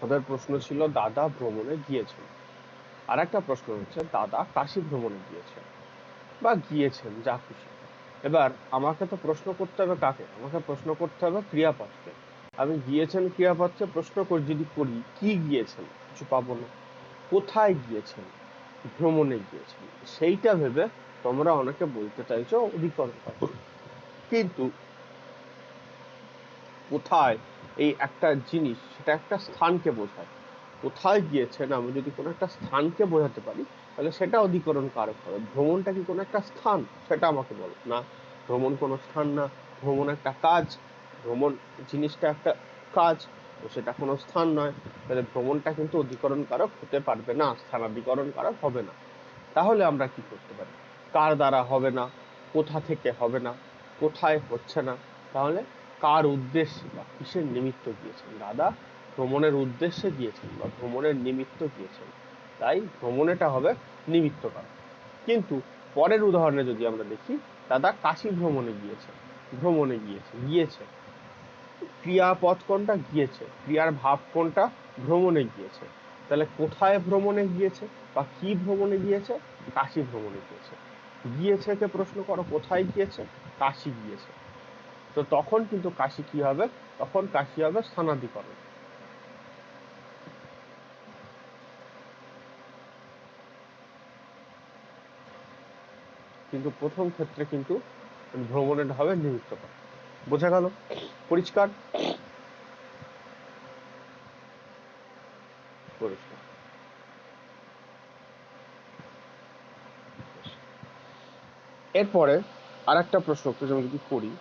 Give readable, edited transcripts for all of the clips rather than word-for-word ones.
ওদের প্রশ্ন ছিল দাদা ভ্রমণে গিয়েছেন, আর একটা প্রশ্ন হচ্ছে দাদা কাশী ভ্রমণে গিয়েছেন বা গিয়েছেন, যা খুশি। এবার আমাকে তো প্রশ্ন করতে হবে কাকে? আমাকে প্রশ্ন করতে হবে ক্রিয়াপদকে। আমি গিয়েছেন ক্রিয়াপদকে প্রশ্ন করি, যদি করি কি গিয়েছেন, কিছু পাবো না। কোথায় গিয়েছেন? ভ্রমণে গিয়েছেন। সেইটা ভেবে তোমরা অনেকে বলতে চাইছো অধিকরণ করো, কিন্তু কোথায় এই একটা জিনিস, সেটা একটা স্থানকে বোঝায়। কোথায় গিয়েছেন আমি যদি কোনো একটা স্থানকে বোঝাতে পারি, তাহলে সেটা অধিকরণ কারক হবে। ভ্রমণটা কি কোনো একটা স্থান? সেটা আমাকে বলো। না, ভ্রমণ কোনো স্থান না, ভ্রমণ একটা কাজ। ভ্রমণ জিনিসটা একটা কাজ, তো সেটা কোনো স্থান নয়। তাহলে ভ্রমণটা কিন্তু অধিকরণ কারক হতে পারবে না, স্থানাধিকরণ কারক হবে না। তাহলে আমরা কি করতে পারি? কার দ্বারা হবে না, কোথা থেকে হবে না, কোথায় হচ্ছে না। তাহলে কার উদ্দেশ্যে বা কিসের নিমিত্ত গিয়েছেন? দাদা ভ্রমণের উদ্দেশ্যে গিয়েছেন বা ভ্রমণের নিমিত্ত গিয়েছেন, তাই ভ্রমণেটা হবে নিমিত্ত কারক। কিন্তু পরের উদাহরণে যদি আমরা দেখি, দাদা কাশী ভ্রমণে গিয়েছেন, ভ্রমণে গিয়েছে, গিয়েছে, ক্রিয়াপদ কোনটা? গিয়েছে। ক্রিয়ার ভাব কোনটা? ভ্রমণে গিয়েছে। তাহলে কোথায় ভ্রমণে গিয়েছে বা কি ভ্রমণে গিয়েছে? কাশী ভ্রমণে গিয়েছে। গিয়েছে কে প্রশ্ন করো, কোথায় গিয়েছে? কাশী গিয়েছে। তো তখন কিন্তু কাশী কি হবে? তখন কাশী হবে স্থানাধিকরণ। কিন্তু প্রথম ক্ষেত্রে কিন্তু ভ্রমণের হবে নিমিত্ত কারক। বোঝা গেল? পরিষ্কার? পরিষ্কার। এরপরে আর একটা প্রশ্ন আমি যদি করি,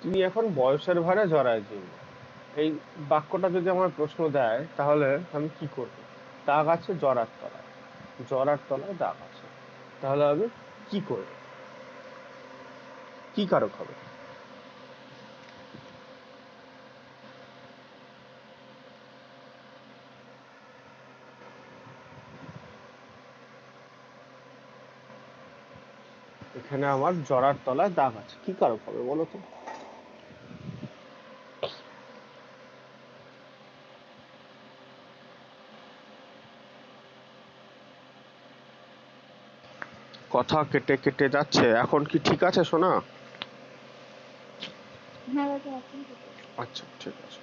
তুমি এখন বয়সের ভারে জরায় জীর্ণ, এই বাক্যটা যদি আমার প্রশ্ন দেয়, তাহলে আমি কি করব? দাগ আছে জরার তলায়, জরার তলায় দাগ আছে, তাহলে আমি কি করব? কি কারক হবে? এখানে আমার জরার তলায় দাগ আছে, কি কারক হবে বলো তো? কথা কেটে কেটে যাচ্ছে, এখন কি ঠিক আছে শোনা? হ্যাঁ দাদা, এখন ঠিক আছে। আচ্ছা, ঠিক আছে।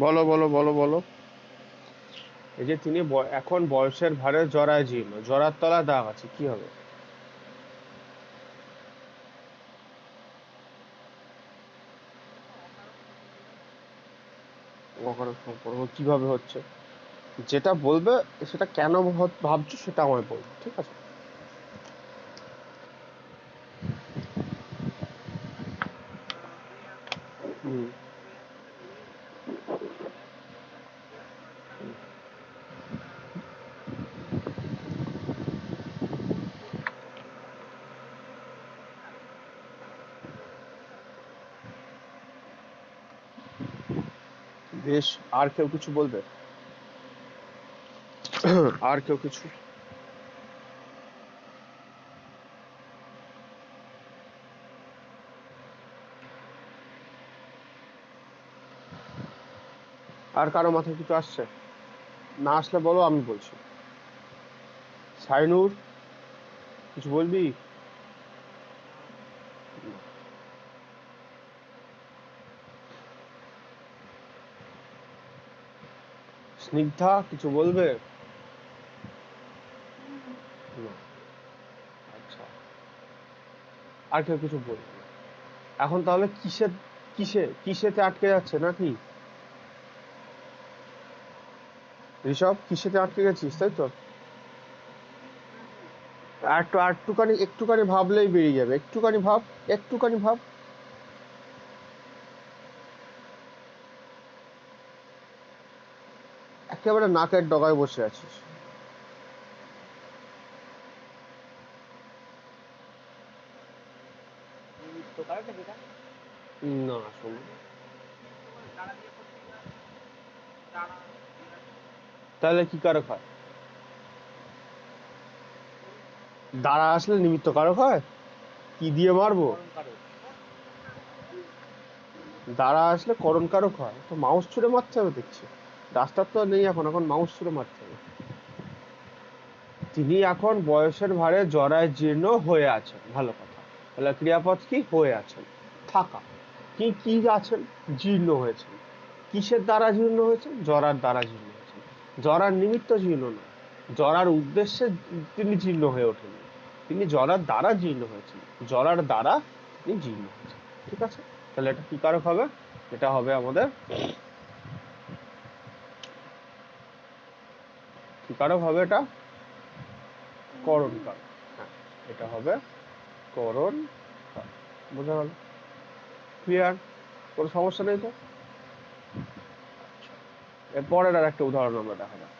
বলো বলো বলো বলো। এই যে তিনি এখন বয়সের ভারে জরায় জীর্ণ, জরার তলায় দাগ আছে, কি হবে? অকারক সম্পর্ক কিভাবে হচ্ছে? যেটা বলবে, সেটা কেন ভাবছো সেটা আমায় বলবে, ঠিক আছে? হুম। বেশ, আর কেউ কিছু বলবে? আর কেউ কিছু? আর কারো মাথায় কিছু আসছে? না আসলে বলো, আমি বলছি। সাইনুর, কিছু বলবি? স্নিগ্ধা কিছু বলবে? না। আচ্ছা, আর কেউ কিছু বলবে না। এখন তাহলে কিসেতে আটকে যাচ্ছে নাকি? ঋষভ, কিসেতে আটকে গেছিস তাই তো? একটুখানি ভাবলেই বেরিয়ে যাবে। একটুখানি ভাব, একটুখানি ভাব। একেবারে নাকের ডগায় বসে আছিস। না শোনো, তাহলে কি কারক হয়? দাঁড়া আসলে নিমিত্ত কারক হয়? কি দিয়ে মারবো? দাঁড়া আসলে করণ কারক হয়? তো মাউস ছুঁড়ে মারতে হবে দেখছি। ডাস্টার তো আর নেই এখন, এখন মাউস ছুঁড়ে মারতে হবে। তিনি এখন বয়সের ভারে জরায় জীর্ণ হয়ে আছেন, ভালো কথা। তাহলে ক্রিয়াপদ কি? হয়ে আছেন, থাকা। কি কি আছেন? জীর্ণ হয়েছেন। কিসের দ্বারা জীর্ণ হয়েছেন? জরার দ্বারা জীর্ণ হয়েছেন। জরার নিমিত্ত জীর্ণ নয়, জরার উদ্দেশ্যে তিনি জীর্ণ হয়ে ওঠেন। তিনি জরার দ্বারা জীর্ণ হয়েছেন, জরার দ্বারা তিনি জীর্ণ হয়েছেন। ঠিক আছে, তাহলে এটা কি কারক হবে? এটা হবে আমাদের কি কারক হবে? এটা করণ কারক। হ্যাঁ, এটা হবে করণ কারক। বোঝা গেল? ক্লিয়ার? কোনো সমস্যা নেই তো? এরপরের আর একটা উদাহরণ আমরা দেখা যাক।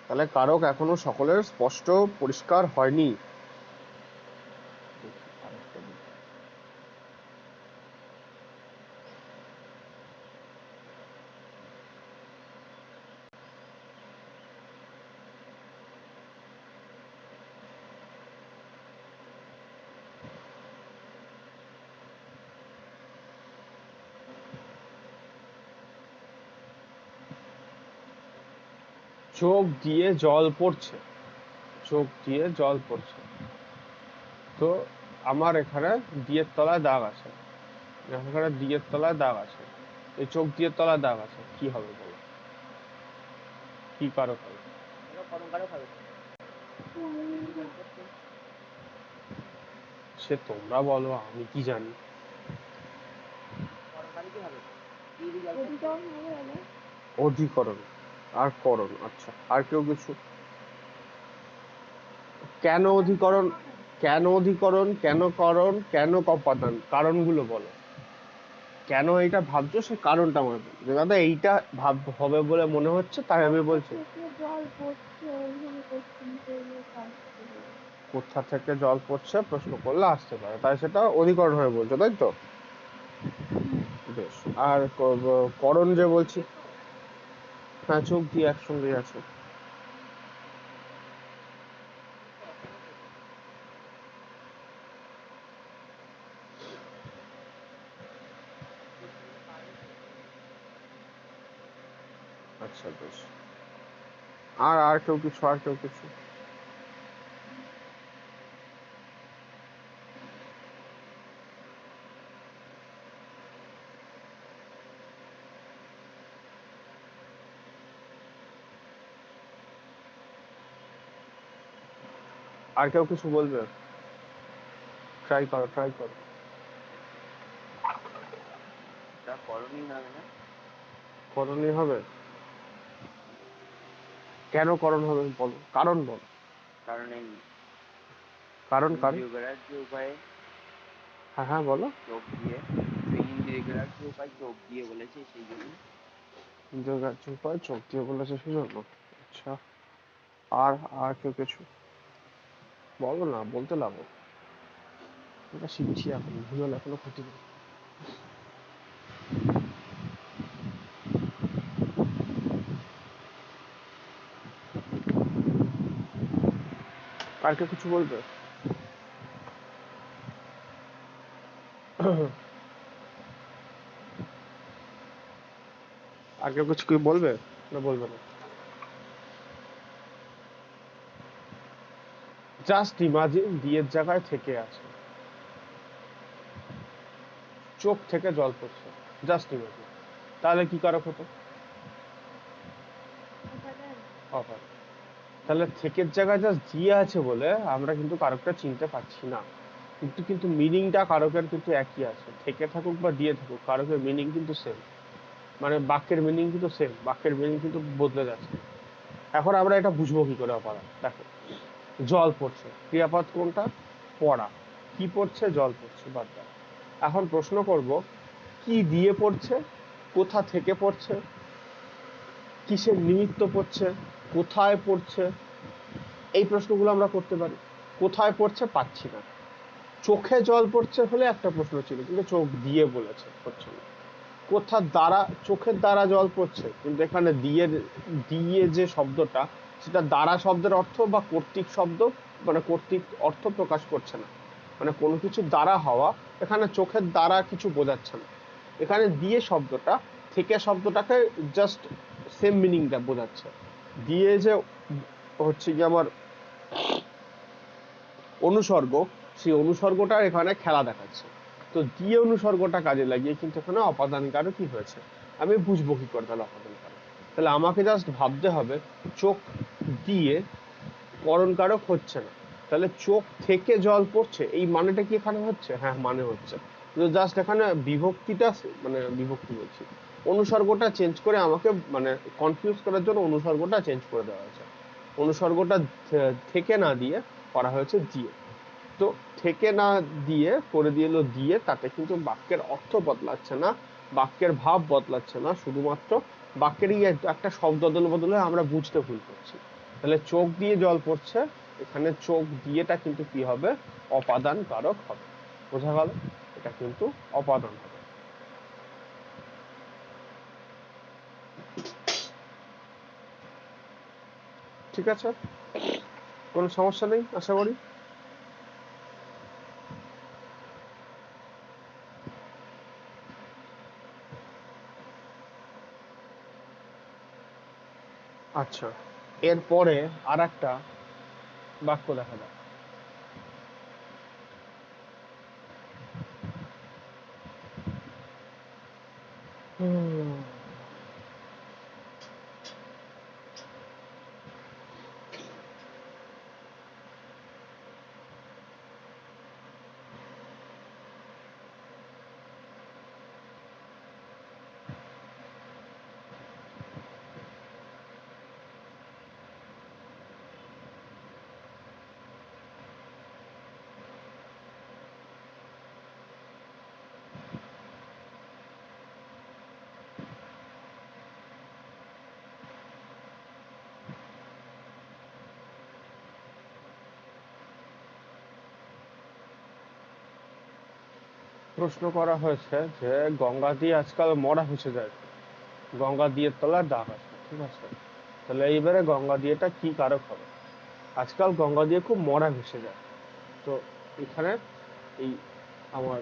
তাহলে কারক এখনো সকলের স্পষ্ট পরিষ্কার হয়নি। চোখ দিয়ে জল পড়ছে, চোখ দিয়ে জল পড়ছে। তো আমার এখানে দিয়ের তলায় দাগ আছে, এখানে দিয়ের তলায় দাগ আছে, এই চোখ দিয়ে তলায় দাগ আছে, কি হবে বলো? কি কারক হবে? সে তোমরা বলো, আমি কি জানি। অধিকরণ হবে দাদা। অধিকরণ আর করণ। আচ্ছা, আর কেউ কিছু? কেন অধিকরণ, কেন অধিকরণ, কেন করণ, কেন কপাদান, কারণগুলো বলো। কেন এইটা ভাবছো সে কারণটা আমার বলো। যে দাদা এইটা ভাব হবে বলে মনে হচ্ছে, তাই আমি বলছি। থেকে জল পড়ছে ওইভাবে কোশ্চেন করলে আসতে পারে। কোথা থেকে জল পড়ছে প্রশ্ন করলে আসতে পারে, তাই সেটা অধিকরণ হয়ে বলছো তাই তো? বেশ। আর করণ যে বলছি, হ্যাঁ চোখ দিয়ে একসঙ্গে আছে। আচ্ছা বেশ। আর আর কেউ কিছু? আর কেউ কিছু? আর কেউ কিছু বলবে? ট্রাই করো, ট্রাই করো। করণই হবে? কেন করণ হবে বলো, কারণ বলো। কারণ কারণ হ্যাঁ হ্যাঁ বলো। ইন্দ্রগ্রাহ্য উপায় চোখ দিয়ে বলেছে সেজন্য। আচ্ছা, আর আর কেউ কিছু বলো না, বলতে লাগো। এটা শিখছি এখন, ভুল এখনো ক্ষতি নেই। আর কেউ কিছু বলবে? আর কেউ কিছু কি বলবে? না বলবে না? জাস্ট ইমাজিন দিয়ের জায়গায় থেকে আছে, চোখ থেকে জল পড়ছে, জাস্ট ইমাজিন, তাহলে কি কারক হতো? অপাদান। অপাদান। তাহলে থেকের জায়গায় জাস্ট দিয়ে আছে বলে আমরা কিন্তু কারকটা চিনতে পারছি না, কিন্তু মিনিংটা কারকের কিন্তু একই আছে, থেকে থাকুক বা দিয়ে থাকুক কারকের মিনিং কিন্তু সেম, মানে বাক্যের মিনিং কিন্তু সেম, বাক্যের মিনিং কিন্তু বদলে যাচ্ছে না। এখন আমরা এটা বুঝবো কি করে অপাদান? দেখো, জল পড়ছে, ক্রিয়াপদ কোনটা? পড়া। কি পড়ছে? জল পড়ছে, বাদ দাও। এখন প্রশ্ন করব, কি দিয়ে পড়ছে, কোথা থেকে পড়ছে, কিসের নিমিত্ত পড়ছে, কোথায় পড়ছে, এই প্রশ্নগুলো আমরা করতে পারি। কোথায় পড়ছে পাচ্ছি না, চোখে জল পড়ছে হলে একটা প্রশ্ন ছিল, কিন্তু চোখ দিয়ে বলেছে, হচ্ছে না। কোথার দ্বারা, চোখের দ্বারা জল পড়ছে, কিন্তু এখানে দিয়ে, দিয়ে যে শব্দটা, সেটা দ্বারা শব্দের অর্থ বা কর্তৃক শব্দ, মানে কর্তৃক অর্থ প্রকাশ করছে না, মানে কোনো কিছু দ্বারা হওয়া, এখানে চোখের দ্বারা কিছু বোঝাচ্ছে না। এখানে দিয়ে শব্দটা থেকে শব্দটাকে জাস্ট সেম মিনিংটা বোঝাচ্ছে। দিয়ে যে হচ্ছে কি আমার অনুসর্গ, সেই অনুসর্গটা এখানে খেলা দেখাচ্ছে। তো দিয়ে অনুসর্গটা কাজে লাগিয়ে কিন্তু এখানে অপাদান কারক কি হয়েছে, আমি বুঝবো কি করে তাহলে অপাদান কারক? তাহলে আমাকে জাস্ট ভাবতে হবে চোখ দিয়ে করণ কারক হচ্ছে না, তাহলে চোখ থেকে জল পড়ছে, এই মানেটা কি এখানে হচ্ছে? হ্যাঁ, মানে হচ্ছে। তো জাস্ট এখানে বিভক্তিটা, মানে বিভক্তি বলছি, অনুসর্গটা চেঞ্জ করে আমাকে মানে কনফিউজ করার জন্য অনুসর্গটা চেঞ্জ করে দেওয়া হয়েছে। অনুসর্গটা থেকে না দিয়ে করা হয়েছে দিয়ে। তো থেকে না দিয়ে করে দিল দিয়ে, তাতে কিন্তু বাক্যের অর্থ বদলাচ্ছে না, বাক্যের ভাব বদলাচ্ছে না, শুধুমাত্র বাক্যেরই একটা শব্দ বদল বদলে আমরা বুঝতে ভুল করছি। তাহলে চোখ দিয়ে জল পড়ছে, এখানে চোখ দিয়েটা কিন্তু কি হবে? অপাদান কারক হবে। বোঝা গেল? এটা কিন্তু অপাদান হবে। ঠিক আছে, কোনো সমস্যা নেই আশা করি। আচ্ছা, এরপরে আর একটা বাক্য দেখা যাক। প্রশ্ন করা হয়েছে যে গঙ্গা দিয়ে আজকাল মরা ভেসে যায়, গঙ্গা দিয়ে তলার দাগ আছে, ঠিক আছে? তাহলে এইবারে গঙ্গা দিয়েটা কি কারক হবে? আজকাল গঙ্গা দিয়ে খুব মরা ভেসে যায়, তো এখানে এই আমার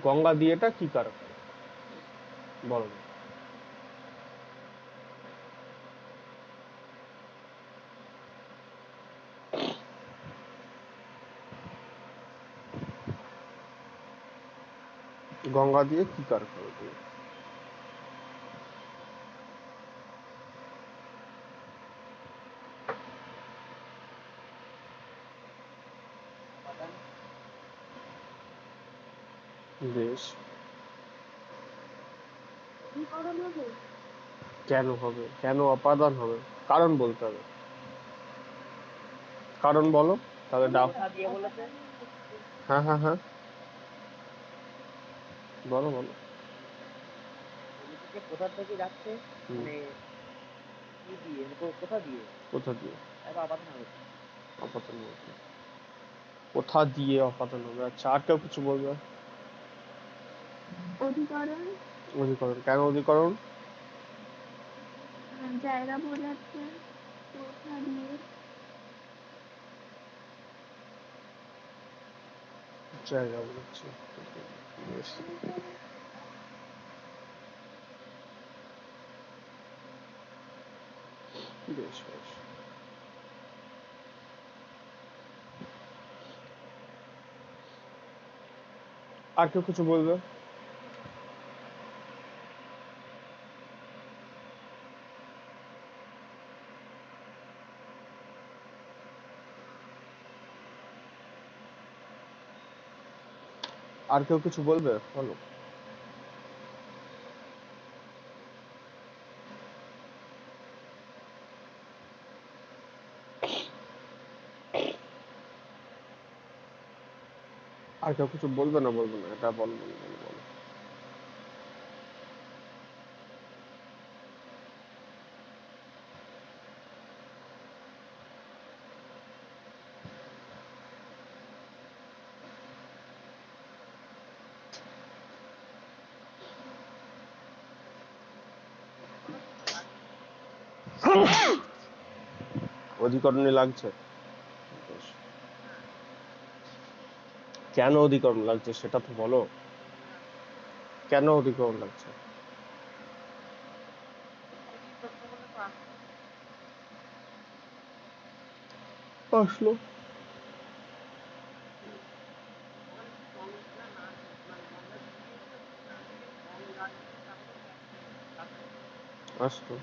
গঙ্গা দিয়েটা কি কারক হবে বলো? গঙ্গা দিয়ে কি কারক হবে তুমি? অপাদান। বেশ, অধিকরণ হবে। কেন হবে, কেন অপাদান হবে? কারণ বলতে হবে, কারণ বলো তাহলে ডাব। কোথা দিয়ে বলেছে? অপাদানের ক্ষেত্রে। হ্যাঁ হ্যাঁ হ্যাঁ, বলো বলো। বলেছে যে কোথা থেকে যাচ্ছে, হুম, মানে কি দিয়ে, মানে কোথা দিয়ে, কোথা দিয়ে এটা অপাদান হবে। অপাদান হবে? কোথা দিয়ে অপাদান হবে? আচ্ছা, আর কেউ কিছু বলবে? অধিকরণ। অধিকরণ, কেন অধিকরণ? জায়গা বোঝাচ্ছে। কোথা দিয়ে। জায়গা বলছি। বেশ বেশ বেশ। আর কেউ কিছু বলবে? আর কেউ কিছু বলবে? বলো। আর কেউ কিছু বলবে না? বলবে না, এটা বল বল বল বল। অধিকরণে লাগছে? বেশ। কেন অধিকরণ লাগছে সেটা তো বলো। কেন অধিকরণ লাগছে? আসলো। আসলো।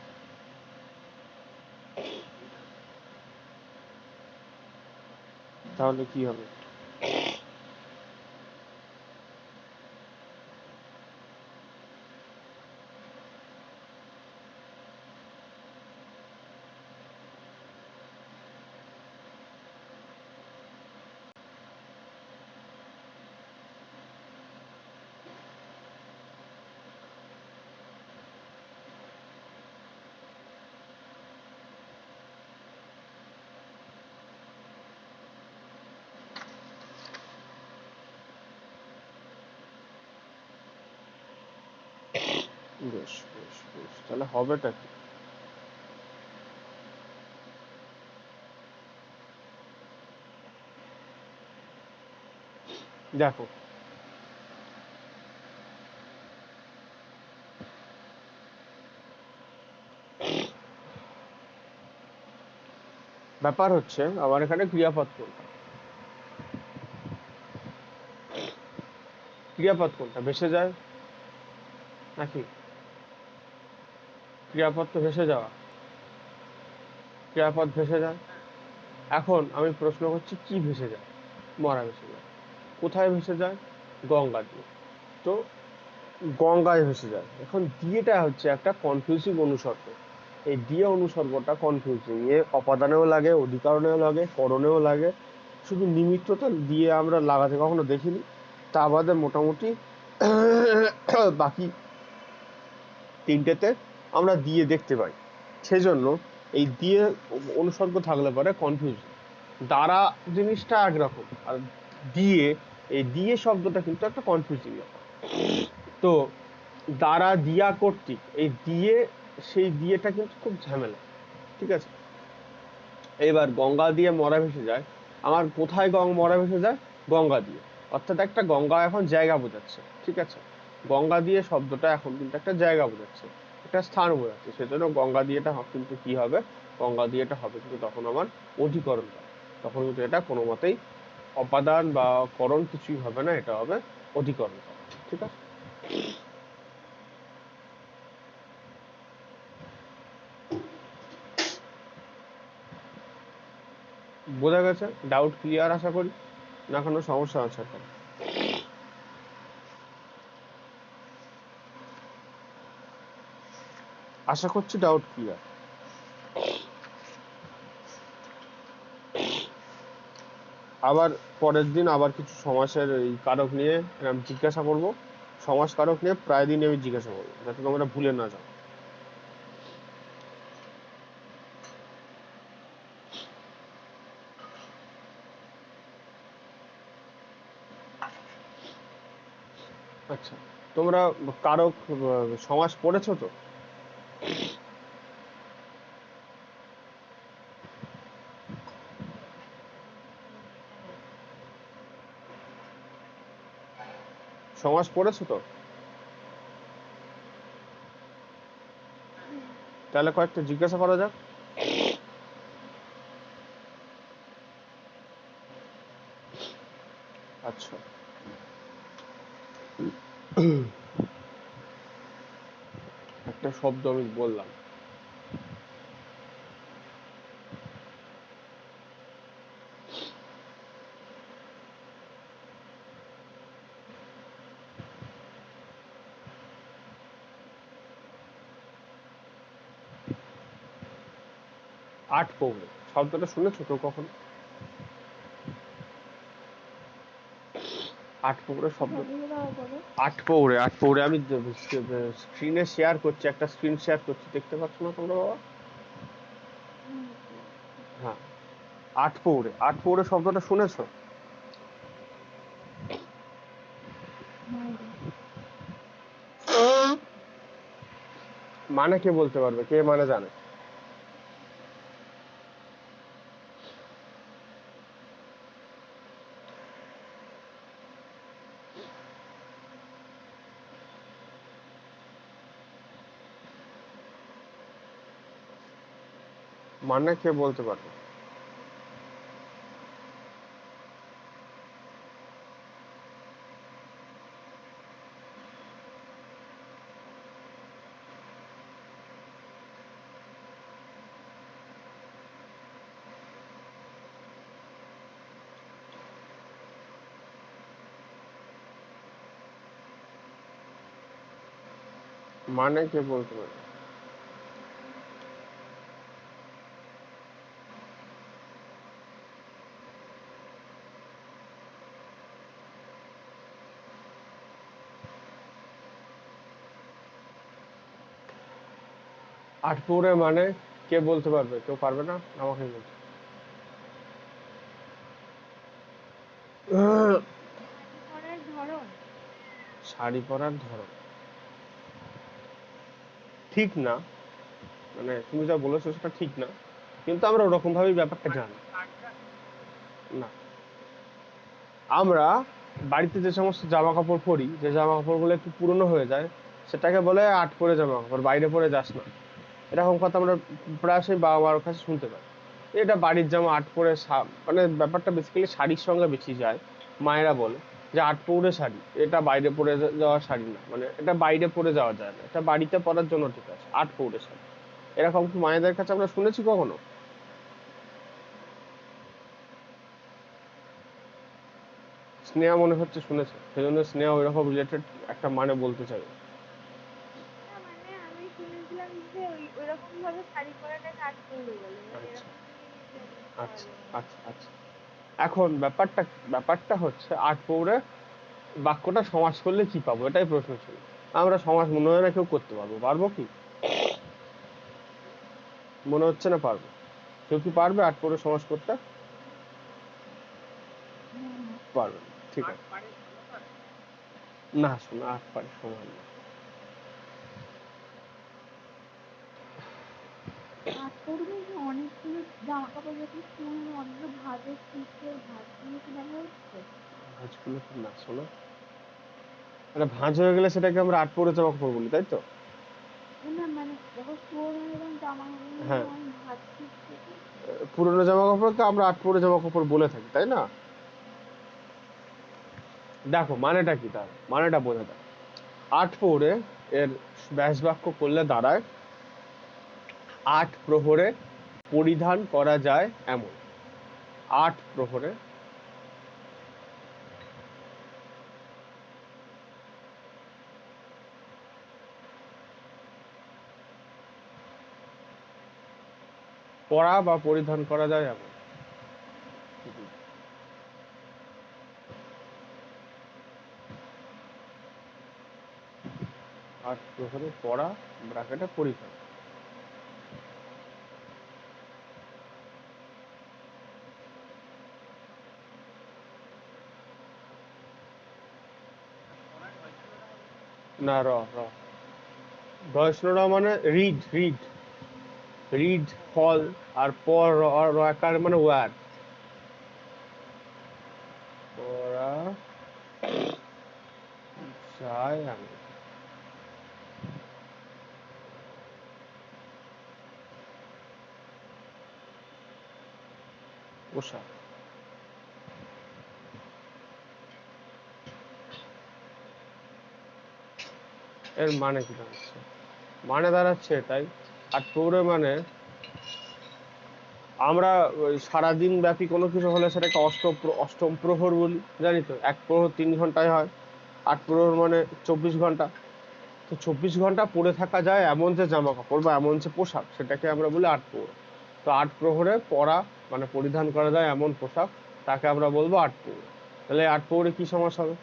তাহলে কি হবে? বেশ বেশ বেশ, তাহলে হবেটা কি? দেখো, ব্যাপার হচ্ছে আমার এখানে ক্রিয়াপদ কোনটা? ক্রিয়াপদ কোনটা ভেসে যায় নাকি? ক্রিয়াপদ তো ভেসে যাওয়া। ক্রিয়াপদ ভেসে যায়। এখন আমি প্রশ্ন করছি, কি ভেসে যায়? মরা ভেসে যায়। কোথায় ভেসে যায়? গঙ্গা দিয়ে। তো গঙ্গায় ভেসে যায়। এখন দিয়েটা হচ্ছে একটা কনফিউজিং অনুসর্গ। এই দিয়ে অনুসর্গটা কনফিউজিং, এ অপাদানেও লাগে, অধিকরণেও লাগে, করণেও লাগে। শুধু নিমিত্তটা দিয়ে আমরা লাগাতে কখনো দেখিনি। তা বাদে মোটামুটি বাকি তিনটেতে আমরা দিয়ে দেখতে পাই। সেজন্য এই দিয়ে অনুসর্গ থাকলে পরে কনফিউজিং। দ্বারা জিনিসটা একরকম, আর দিয়ে, এই দিয়ে শব্দটা কিন্তু একটা কনফিউজিং ব্যাপার। তো দ্বারা দিয়া কর্তৃক, এই দিয়ে, সেই দিয়েটা কিন্তু খুব ঝামেলা। ঠিক আছে, এবার গঙ্গা দিয়ে মরা ভেসে যায়। আমার কোথায় মরা ভেসে যায়? গঙ্গা দিয়ে। অর্থাৎ একটা গঙ্গা এখন জায়গা বোঝাচ্ছে। ঠিক আছে, গঙ্গা দিয়ে শব্দটা এখন কিন্তু একটা জায়গা বোঝাচ্ছে, একটা স্থান বোঝাচ্ছে। সেজন্য গঙ্গা দিয়েটা কিন্তু কি হবে? গঙ্গা দিয়েটা হবে কিন্তু তখন আমার অধিকরণ হবে। তখন কিন্তু এটা কোনো মতেই অপাদান বা করণ কিছুই হবে না, এটা হবে অধিকরণ হবে। ঠিক আছে, বোঝা গেছে? ডাউট ক্লিয়ার আশা করি। না কোনো সমস্যা আছে এখন? আশা করছি ডাউট ক্লিয়ার। আবার পরের দিন আবার কিছু সমাসের এই কারক নিয়ে এরকম জিজ্ঞাসা করব। সমাস কারক নিয়ে প্রায় দিনই আমি জিজ্ঞাসা করবো, যাতে তোমরা ভুলে না যাও। আচ্ছা, তোমরা কারক সমাস পড়েছো তো? সমাস পড়েছো তো? তাহলে কয়েকটা জিজ্ঞাসা করা যাক। আচ্ছা, একটা শব্দ আমি বললাম, আট পৌরে শব্দটা শুনেছো কেউ কখনো? আট পৌরে শব্দ, শব্দটা বলো। আট পৌরে আমি স্ক্রিনে শেয়ার করছি, একটা স্ক্রিন শেয়ার করছি, দেখতে পাচ্ছ না তোমরা বাবা? হ্যাঁ, আট পৌরে শব্দটা শুনেছো? মানে কে বলতে পারবে, কে মানে জানে? মানে কে বলতে পারবে? মানে কে বলতে পারবে? আট পৌরে মানে কে বলতে পারবে? কেউ পারবে না? আমাকে বলতে। শাড়ি পরার ধরন। শাড়ি পরার ধরন ঠিক না, মানে তুমি যা বলেছো সেটা ঠিক না, কিন্তু আমরা ওরকম ভাবেই ব্যাপারটা জানি না। আমরা বাড়িতে যে সমস্ত জামা কাপড় পরি, যে জামা কাপড়গুলো একটু পুরনো হয়ে যায়, সেটাকে বলে আট পরে জামা কাপড়, বাইরে পরে যাস না, এরকম কথা আমরা প্রায়শই বাবা মার কাছে শুনতে পাই। এটা বাড়ির জামা আট পরে, মানে ব্যাপারটা বেসিক্যালি শাড়ির সঙ্গে বেশি যায়। মায়েরা বলে যে আট পৌরে শাড়ি, এটা বাইরে পরে যাওয়া শাড়ি না, মানে এটা বাইরে পরে যাওয়া যায় না, এটা বাড়িতে পরার জন্য ঠিক আছে, আট পৌরে শাড়ি। এরকম কি মায়েদের কাছে আমরা শুনেছি কখনো? স্নেহা মনে হচ্ছে শুনেছে, সেই জন্য স্নেহা ওইরকম রিলেটেড একটা মানে বলতে চাই। না মানে আমি শুনেছিলাম যে ওইরকম ভাবে শাড়ি পরাটাকে আট পৌরে বলে, এবার আচ্ছা এরকমই আচ্ছা বলে। আচ্ছা আচ্ছা। এখন ব্যাপারটা হচ্ছে আট পৌরে বাক্যটা সমাস করলে কি পাবো, এটাই প্রশ্ন ছিল। আমরা সমাস মনে হয় না কেউ করতে পারবো, পারবো কি? মনে হচ্ছে না পারবো। কেউ কি পারবে আট পৌরে সমাস করতে? পারবে না। ঠিক আছে, না শোনা আট পারে সমান না। আট পৌরে বলতে অনেকগুলো জামা কাপড় যখন পুরনো অনেকগুলো ভাঁজের পিসের ভাঁজগুলো কি দেখা হচ্ছে? ভাঁজগুলো কি না শোনা, মানে ভাঁজ হয়ে গেলে সেটাকে আমরা আট পৌরে জামা কাপড় বলি, তাই তো? না মানে যখন পুরনো এরকম জামা কাপড় হ্যাঁ, যখন ভাঁজ পিসগুলো। পুরোনো জামা কাপড়কে আমরা আট পৌরে জামা কাপড় বলে থাকি, তাই না? দেখো মানেটা কি, তার মানেটা বোঝা যায়। আট পৌরে এর ব্যাস বাক্য করলে দাঁড়ায় আট প্রহরে পরিধান করা যায় এমন। আট প্রহরে পরা বা পরিধান করা যায় এমন। আট প্রহরে পরা ব্রাকেটে পরিধান। না, র র বয়স্নরা মানে রিড রিড রিড ফল, আর পর র আকার মানে ওয়ার। পরা যায় এমন। পোশাক। এর মানে কি দাঁড়াচ্ছে? মানে দাঁড়াচ্ছে এটাই, আট প্রহরে মানে আমরা ওই সারাদিন ব্যাপী কোনো কিছু হলে সেটাকে অষ্টম প্রহর বলি, জানি তো। এক প্রহর 3 ঘন্টায় হয়, আট প্রহর মানে 24 ঘন্টা। তো 24 ঘন্টা পরে থাকা যায় এমন যে জামা কাপড় বা এমন যে পোশাক, সেটাকে আমরা বলি আট প্রহর। তো আট প্রহরে পরা মানে পরিধান করা যায় এমন পোশাক, তাকে আমরা বলবো আট প্রহর। তাহলে আট প্রহরে কি সমাস হবে?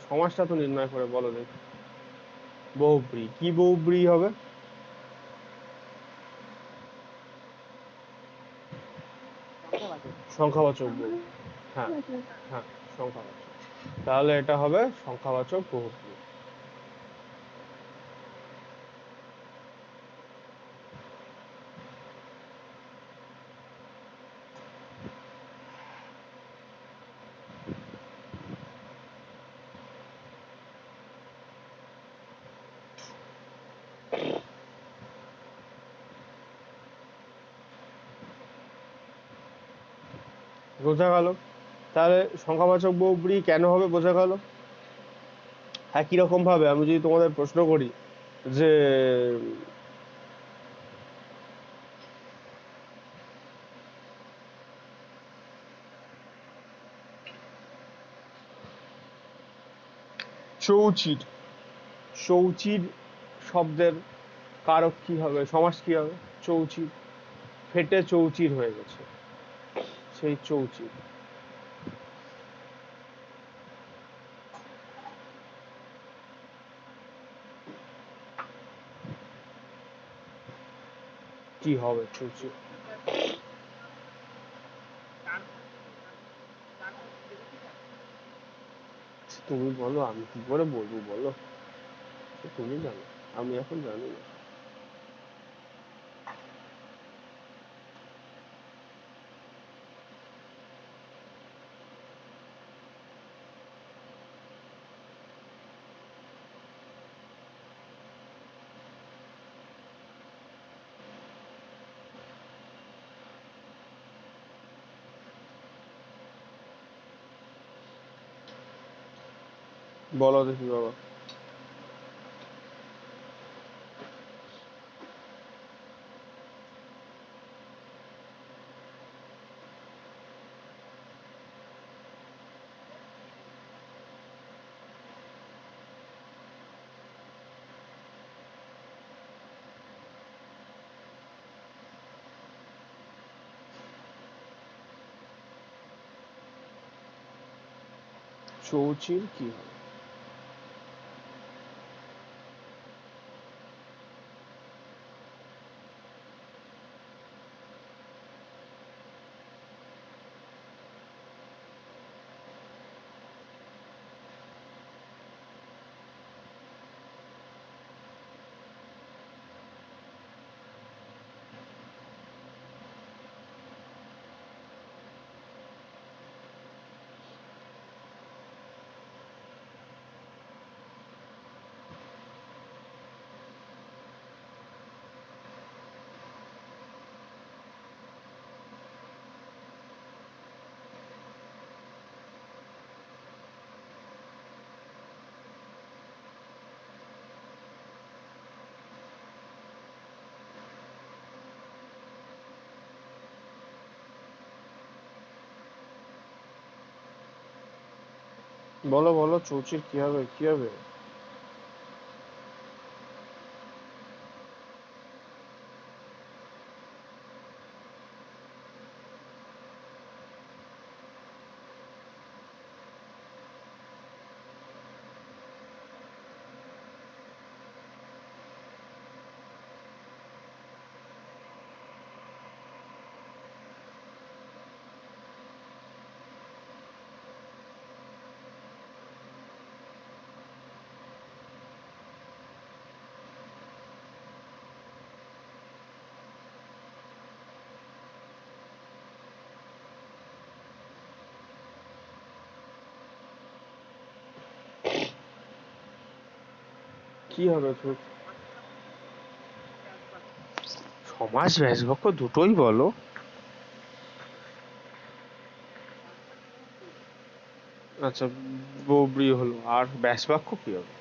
সমাসটা তো নির্ণয় করে বলো দেখি। বহুব্রী। কি বহুব্রী হবে? সংখ্যাবাচক। সংখ্যাবাচক বহু। হ্যাঁ, সংখ্যাবাচক। হ্যাঁ, সংখ্যাবাচক। তাহলে এটা হবে সংখ্যাবাচক বহুব্রী। বোঝা গেল? তাহলে সংখ্যাবাচক বহুব্রী কেন হবে বোঝা গেল। একই রকম ভাবে আমি যদি তোমাদের প্রশ্ন করি যে চৌচির, চৌচির শব্দের কারক কি হবে, সমাস কি হবে? চৌচির। ফেটে চৌচির হয়ে গেছে, সেই চৌচির। কি হবে চৌচির? তুমি বলো, আমি কি করে বলবো বলো? তুমি জানো, আমি এখন জানি না। বলো দেখি বাবা। চৌচির কি হবে? বলো বলো, চৌচির কি হবে, কি হবে? কি হবে সমাস ব্যাসবাক্য দুটোই বলো। আচ্ছা, বহুব্রী হলো, আর ব্যাসবাক্য কি হবে?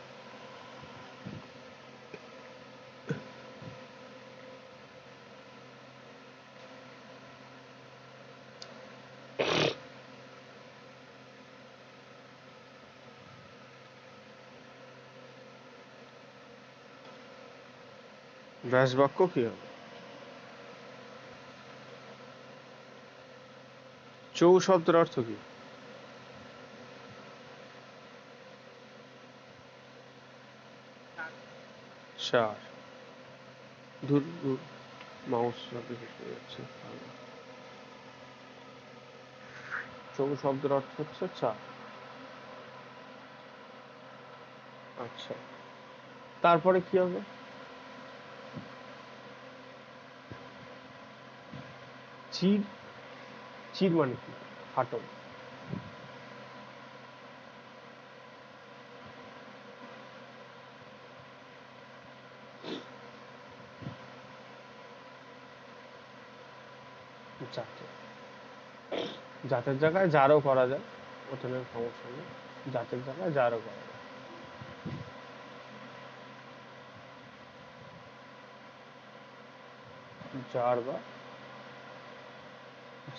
ব্যাস বাক্য কি হবে? চৌ শব্দের অর্থ কি? চার। দূর দূর মাউস যাচ্ছে। চৌ শব্দের অর্থ হচ্ছে চার। আচ্ছা, তারপরে কি হবে? চির। চির মানে কি? ফাটল। যাতে, জাতের জায়গায় যারও করা যায়, ওখানে সমস্যা নেই। জাতের জায়গায় যারও করা যায়। যার বা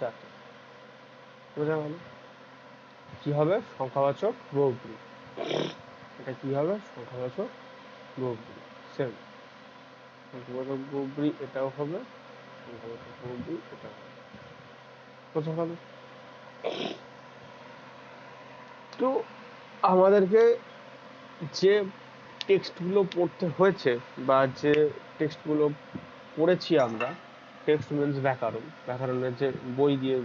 যাতে। বোঝা গেল? কি হবে? সংখ্যাবাচক বহুব্রী। এটা কি হবে? সংখ্যাবাচক বহুব্রী। সেম। সংখ্যাবাচক বহুব্রী এটাও হবে, সংখ্যাবাচক বহুব্রী এটাও হবে। বোঝা গেল? তো আমাদেরকে যে টেক্সটগুলো পড়তে হয়েছে বা যে টেক্সটগুলো পড়েছি আমরা, টেক্সট মিনস ব্যাকরণ, ব্যাকরণের যে বই দিয়ে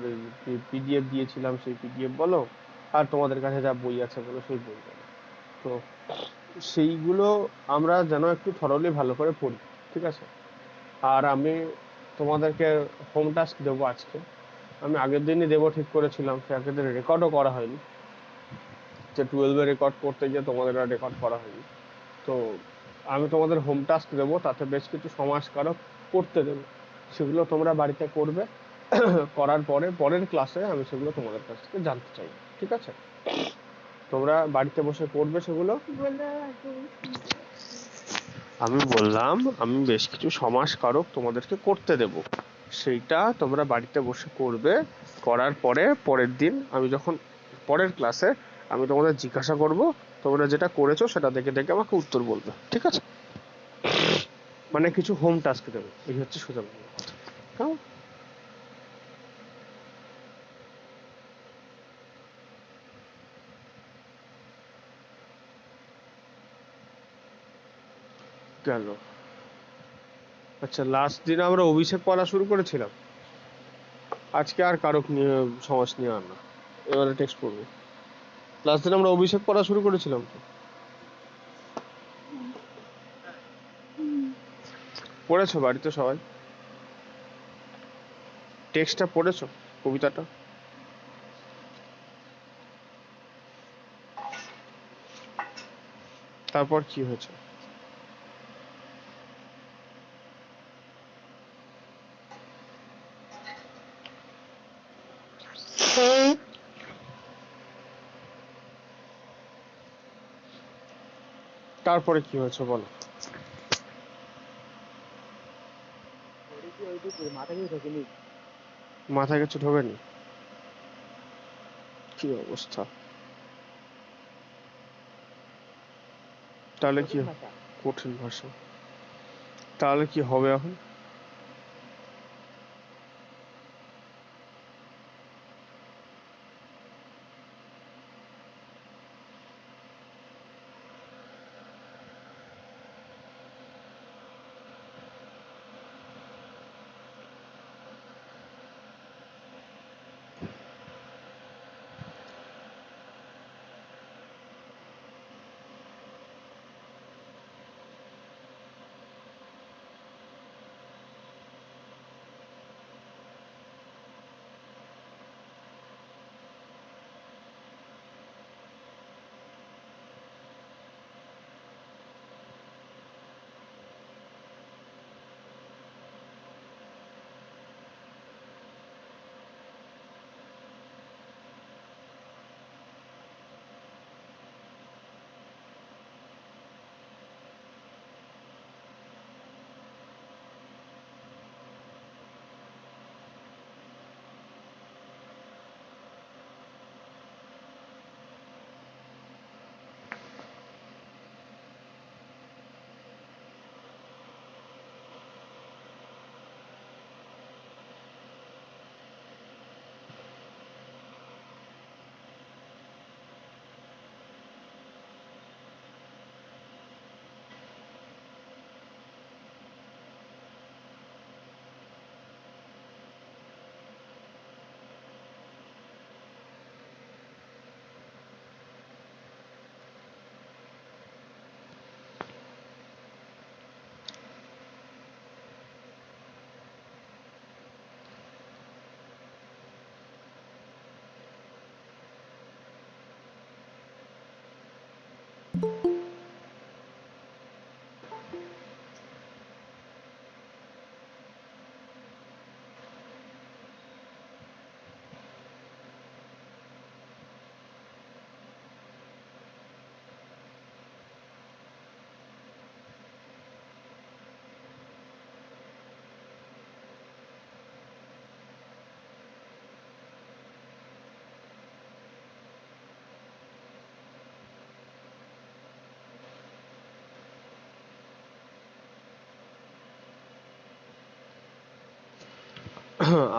পিডিএফ দিয়েছিলাম সেই পিডিএফ বলো, আর তোমাদের কাছে যা বই আছে বলো সেই বই বলো, তো সেইগুলো আমরা যেন একটু থরলি ভালো করে পড়ি, ঠিক আছে? আর আমি তোমাদেরকে হোম টাস্ক দেবো আজকে। আমি আগের দিনই দেবো ঠিক করেছিলাম, সে আগের দিন রেকর্ডও করা হয়নি, যে 12-এ রেকর্ড করতে গিয়ে তোমাদের আর রেকর্ড করা হয়নি। তো আমি তোমাদের হোম টাস্ক দেবো, তাতে বেশ কিছু সমাজকারক করতে দেবো, সেগুলো তোমরা বাড়িতে করবে। করার পরে পরের ক্লাসে আমি সেগুলো তোমাদের কাছ থেকে জানতে চাই, ঠিক আছে? তোমরা বাড়িতে বসে করবে সেগুলো। বলে একটু শুনতে পাচ্ছি। আমি বললাম আমি বেশ কিছু সমাজকারক তোমাদেরকে করতে দেব, সেইটা তোমরা বাড়িতে বসে করবে। করার পরে পরের দিন আমি যখন পরের ক্লাসে আমি তোমাদের জিজ্ঞাসা করব, তোমরা যেটা করেছো সেটা দেখে দেখে আমাকে উত্তর বলবে, ঠিক আছে? মানে কিছু হোম টাস্ক দেবে, এই হচ্ছে সোজা বাংলা কথা। কেমন? গেল। আচ্ছা, লাস্ট দিন আমরা অভিষেক পড়া শুরু করেছিলাম, আজকে আর কারক নিয়ে সমাস নিয়ে আর না, এবারে টেক্সট পড়বো। লাস্ট দিন আমরা অভিষেক পড়া শুরু করেছিলাম তো, হ্যাঁ। হুম। পড়েছো বাড়িতে সবাই? টেক্সটটা পড়েছো, কবিতাটা? তারপর কি হয়েছে? তারপরে কি হয়েছে বলো? পড়েছি ওইটুকুই, মাথা কিছু ঢোকেনি। মাথায় কিছু ঢোকেনি? কি অবস্থা! তাহলে কি? কঠিন ভাষা। কঠিন ভাষা। তাহলে কি হবে এখন?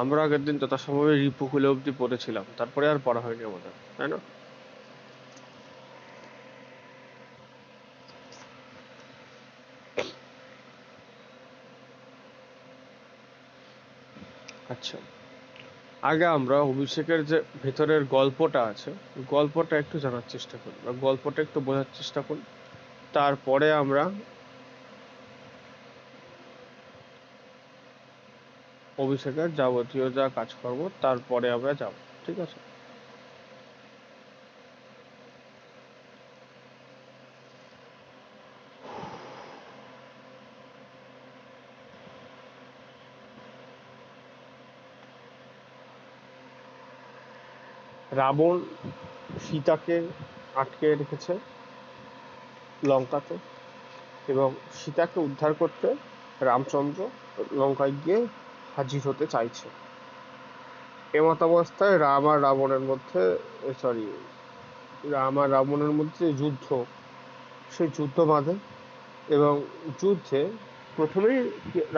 আমরা আগের দিন যথাসময়ে রিপুকুলে অব্দি পড়েছিলাম, তারপরে আর পড়া হয়নি আমাদের, তাই না? আচ্ছা, আগে আমরা অভিষেকের যে ভেতরের গল্পটা আছে, গল্পটা একটু জানার চেষ্টা করি বা গল্পটা একটু বোঝার চেষ্টা করি। তারপরে আমরা অভিষেকের যাবতীয় যা কাজ করব তারপরে আমরা যাব, ঠিক আছে? রাবণ সীতাকে আটকে রেখেছে লঙ্কাতে, এবং সীতাকে উদ্ধার করতে রামচন্দ্র লঙ্কায় গিয়ে হাজির হতে চাইছে। এমতাবস্থায় রাম আর রাবণের মধ্যে যুদ্ধ, সেই যুদ্ধ বাঁধে, এবং যুদ্ধে প্রথমেই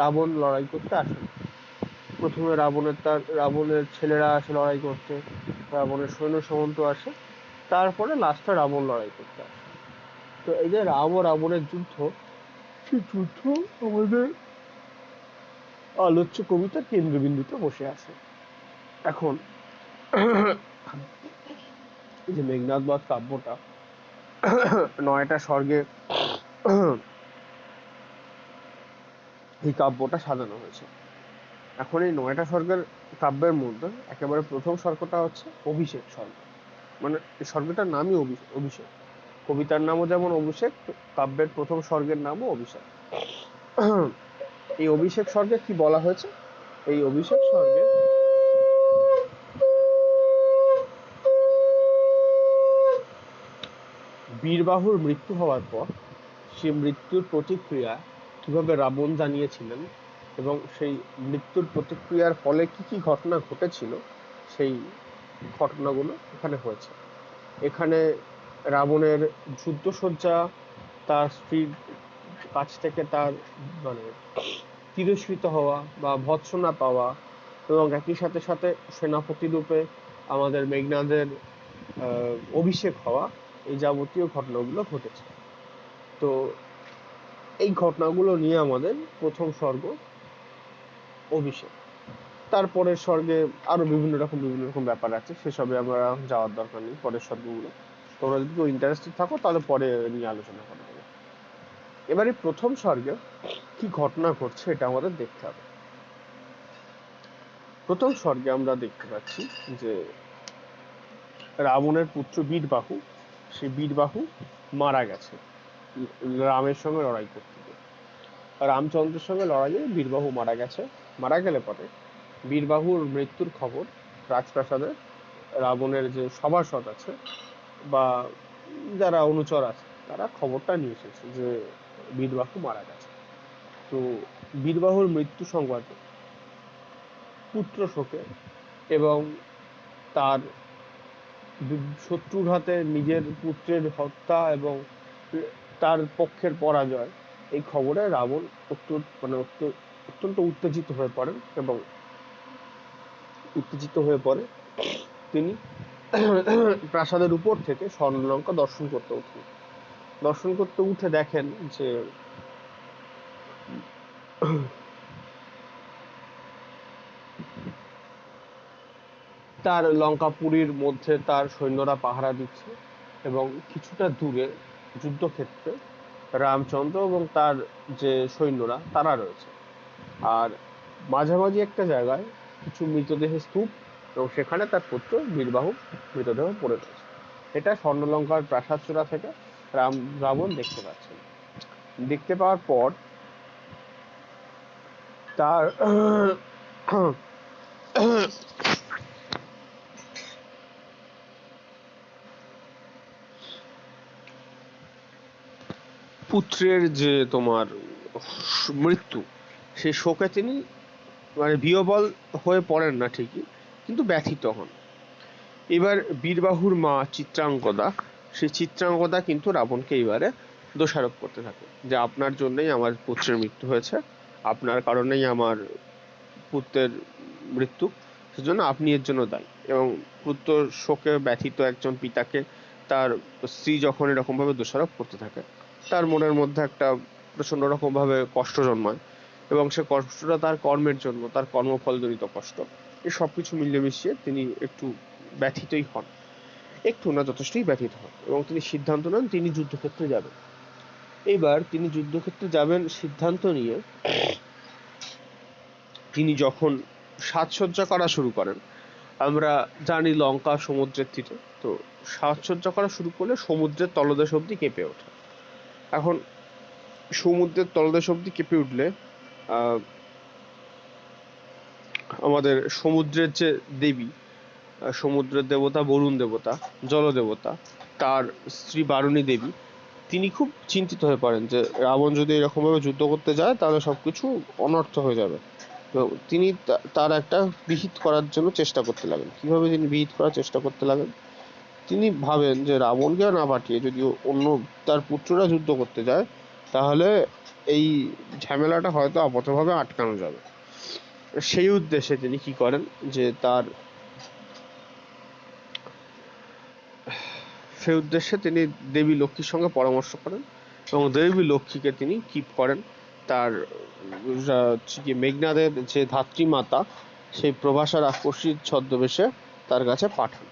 রাবণ লড়াই করতে আসে না। প্রথমে রাবণের ছেলেরা আসে লড়াই করতে, রাবণের সৈন্য সামন্ত আসে, তারপরে লাস্টে রাবণ লড়াই করতে আসে। তো এই যে রাম ও রাবণের যুদ্ধ, সেই যুদ্ধ আমাদের আলোচ্য কবিতার কেন্দ্রবিন্দুতে বসে আছে। এখন এই যে মেঘনাদ বধ কাব্যটা 9টা স্বর্গে এই কাব্যটা সাজানো হয়েছে। এখন এই 9টা স্বর্গের কাব্যের মধ্যে একেবারে প্রথম স্বর্গটা হচ্ছে অভিষেক স্বর্গ, মানে এই স্বর্গটার নামই অভিষেক। কবিতার নামও যেমন অভিষেক, কাব্যের প্রথম স্বর্গের নামও অভিষেক। এই অভিষেক স্বর্গে কি বলা হয়েছে? এই অভিষেক স্বর্গে বীরবাহুর মৃত্যু হওয়ার পর সেই মৃত্যুর প্রতিক্রিয়া কিভাবে রাবণ জানিয়েছিলেন, এবং সেই মৃত্যুর প্রতিক্রিয়ার ফলে কি কি ঘটনা ঘটেছিল, সেই ঘটনাগুলো এখানে হয়েছে। এখানে রাবণের যুদ্ধসজ্জা, তার স্ত্রীর কাছ থেকে তার মানে তিরস্কৃত হওয়া বা ভৎসনা পাওয়া, এবং একই সাথে সাথে সেনাপতি রূপে আমাদের মেঘনাদের অভিষেক হওয়া, এই যাবতীয় ঘটনাগুলো ঘটেছে। তো এই ঘটনাগুলো নিয়ে আমাদের প্রথম স্বর্গ অভিষেক। তারপরের স্বর্গে আরো বিভিন্ন রকম ব্যাপার আছে, সেসবে আমরা যাওয়ার দরকার নেই। পরের স্বর্গগুলো তোমরা যদি কেউ ইন্টারেস্টেড থাকো তাহলে পরে নিয়ে আলোচনা করা হবে। এবারে প্রথম স্বর্গে কি ঘটনা ঘটছে এটা আমাদের দেখতে হবে। প্রথম স্বর্গে আমরা দেখতে পাচ্ছি যে রাবণের পুত্র বীরবাহু, সেই বীরবাহু মারা গেছে রামের সঙ্গে লড়াই করতে গিয়ে। রামচন্দ্রের সঙ্গে লড়াইয়ে বীরবাহু মারা গেছে। মারা গেলে পরে বীরবাহুর মৃত্যুর খবর রাজপ্রাসাদে রাবণের যে সভাসদ আছে বা যারা অনুচর আছে, তারা খবরটা নিয়ে এসেছে যে বীরবাহু মারা গেছে। তো বীরবাহুর মৃত্যু সংবাদে পুত্র শোকে এবং তার শত্রুর হাতে নিজের পুত্রের হত্যা এবং তার পক্ষের পরাজয়, এই খবরে রাবণ অত্যন্ত উত্তেজিত হয়ে পড়েন, এবং তিনি প্রাসাদের উপর থেকে স্বর্ণলঙ্কা দর্শন করতে উঠে দেখেন যে তার লঙ্কাপুরীর মধ্যে তার সৈন্যরা পাহারা দিচ্ছে, এবং কিছুটা দূরে যুদ্ধক্ষেত্রে রামচন্দ্র এবং তার যে সৈন্যরা তারা রয়েছে। আর মাঝামাঝি একটা জায়গায় কিছু মৃতদেহের স্তূপ, এবং সেখানে তার পুত্র বীরবাহু মৃতদেহ পড়ে রয়েছে। এটা স্বর্ণলঙ্কার প্রাসাদ চূড়া থেকে রাবণ দেখতে পাচ্ছেন। দেখতে পাওয়ার পর তার পুত্রের যে তোমার মৃত্যু, সেই শোকে তিনি মানে বিহ্বল হয়ে পড়েন না ঠিকই, কিন্তু ব্যথিত হন। এবার বীরবাহুর মা চিত্রাঙ্গদা, সেই চিত্রাঙ্গদা কিন্তু রাবণকে এবারে দোষারোপ করতে থাকে যে আপনার জন্যই আমার পুত্রের মৃত্যু হয়েছে, আপনার কারণেই আমার পুত্রের মৃত্যু, সেজন্য আপনি এর জন্য দায়ী। এবং পুত্র শোকে ব্যথিত একজন পিতাকে তার স্ত্রী যখন এরকম ভাবে দোষারোপ করতে থাকে, তার মনের মধ্যে একটা প্রচন্ড রকম ভাবে কষ্ট জন্মায়, এবং সে কষ্টটা তার কর্মের জন্য, তার কর্মফল জনিত কষ্ট। এই সবকিছু মিলিয়ে মিশিয়ে তিনি একটু ব্যথিতই হন, একটু না যথেষ্টই ব্যথিত হন, এবং তিনি সিদ্ধান্ত নেন তিনি যুদ্ধক্ষেত্রে যাবেন। এইবার তিনি যুদ্ধক্ষেত্রে যাবেন সিদ্ধান্ত নিয়ে তিনি যখন সাজসজ্জা করা শুরু করেন, আমরা জানি লঙ্কা সমুদ্রের তীরে, তো সাজসজ্জা করা শুরু করলে সমুদ্রের তলদেশ অব্দি কেঁপে ওঠে। এখন সমুদ্রের তলদেশ অব্দি কেঁপে উঠলে আমাদের সমুদ্রের যে দেবী, সমুদ্রের দেবতা বরুণ দেবতা, জলদেবতা, তার স্ত্রী বারুণী দেবী, তিনি খুব চিন্তিত হয়ে পড়েন যে রাবণ যদি এরকম ভাবে যুদ্ধ করতে যায় তাহলে সবকিছু অনর্থ হয়ে যাবে। তো তিনি তার একটা বিহিত করার জন্য চেষ্টা করতে লাগেন। কিভাবে তিনি বিহিত করার চেষ্টা করতে লাগেন? তিনি ভাবেন যে রাবণকে না পাঠিয়ে যদি অন্য তার পুত্ররা যুদ্ধ করতে যায়, তাহলে এই ঝামেলাটা হয়তো আপাতভাবে আটকানো যাবে। সেই উদ্দেশ্যে তিনি কি করেন যে সেই উদ্দেশ্যে তিনি দেবী লক্ষ্মীর সঙ্গে পরামর্শ করেন, এবং দেবী লক্ষ্মীকে তিনি কিপ করেন তার মেঘনাদের যে ধাত্রীমাতা, সেই প্রভাসা রাক্ষসীর ছদ্মবেশে তার কাছে পাঠান।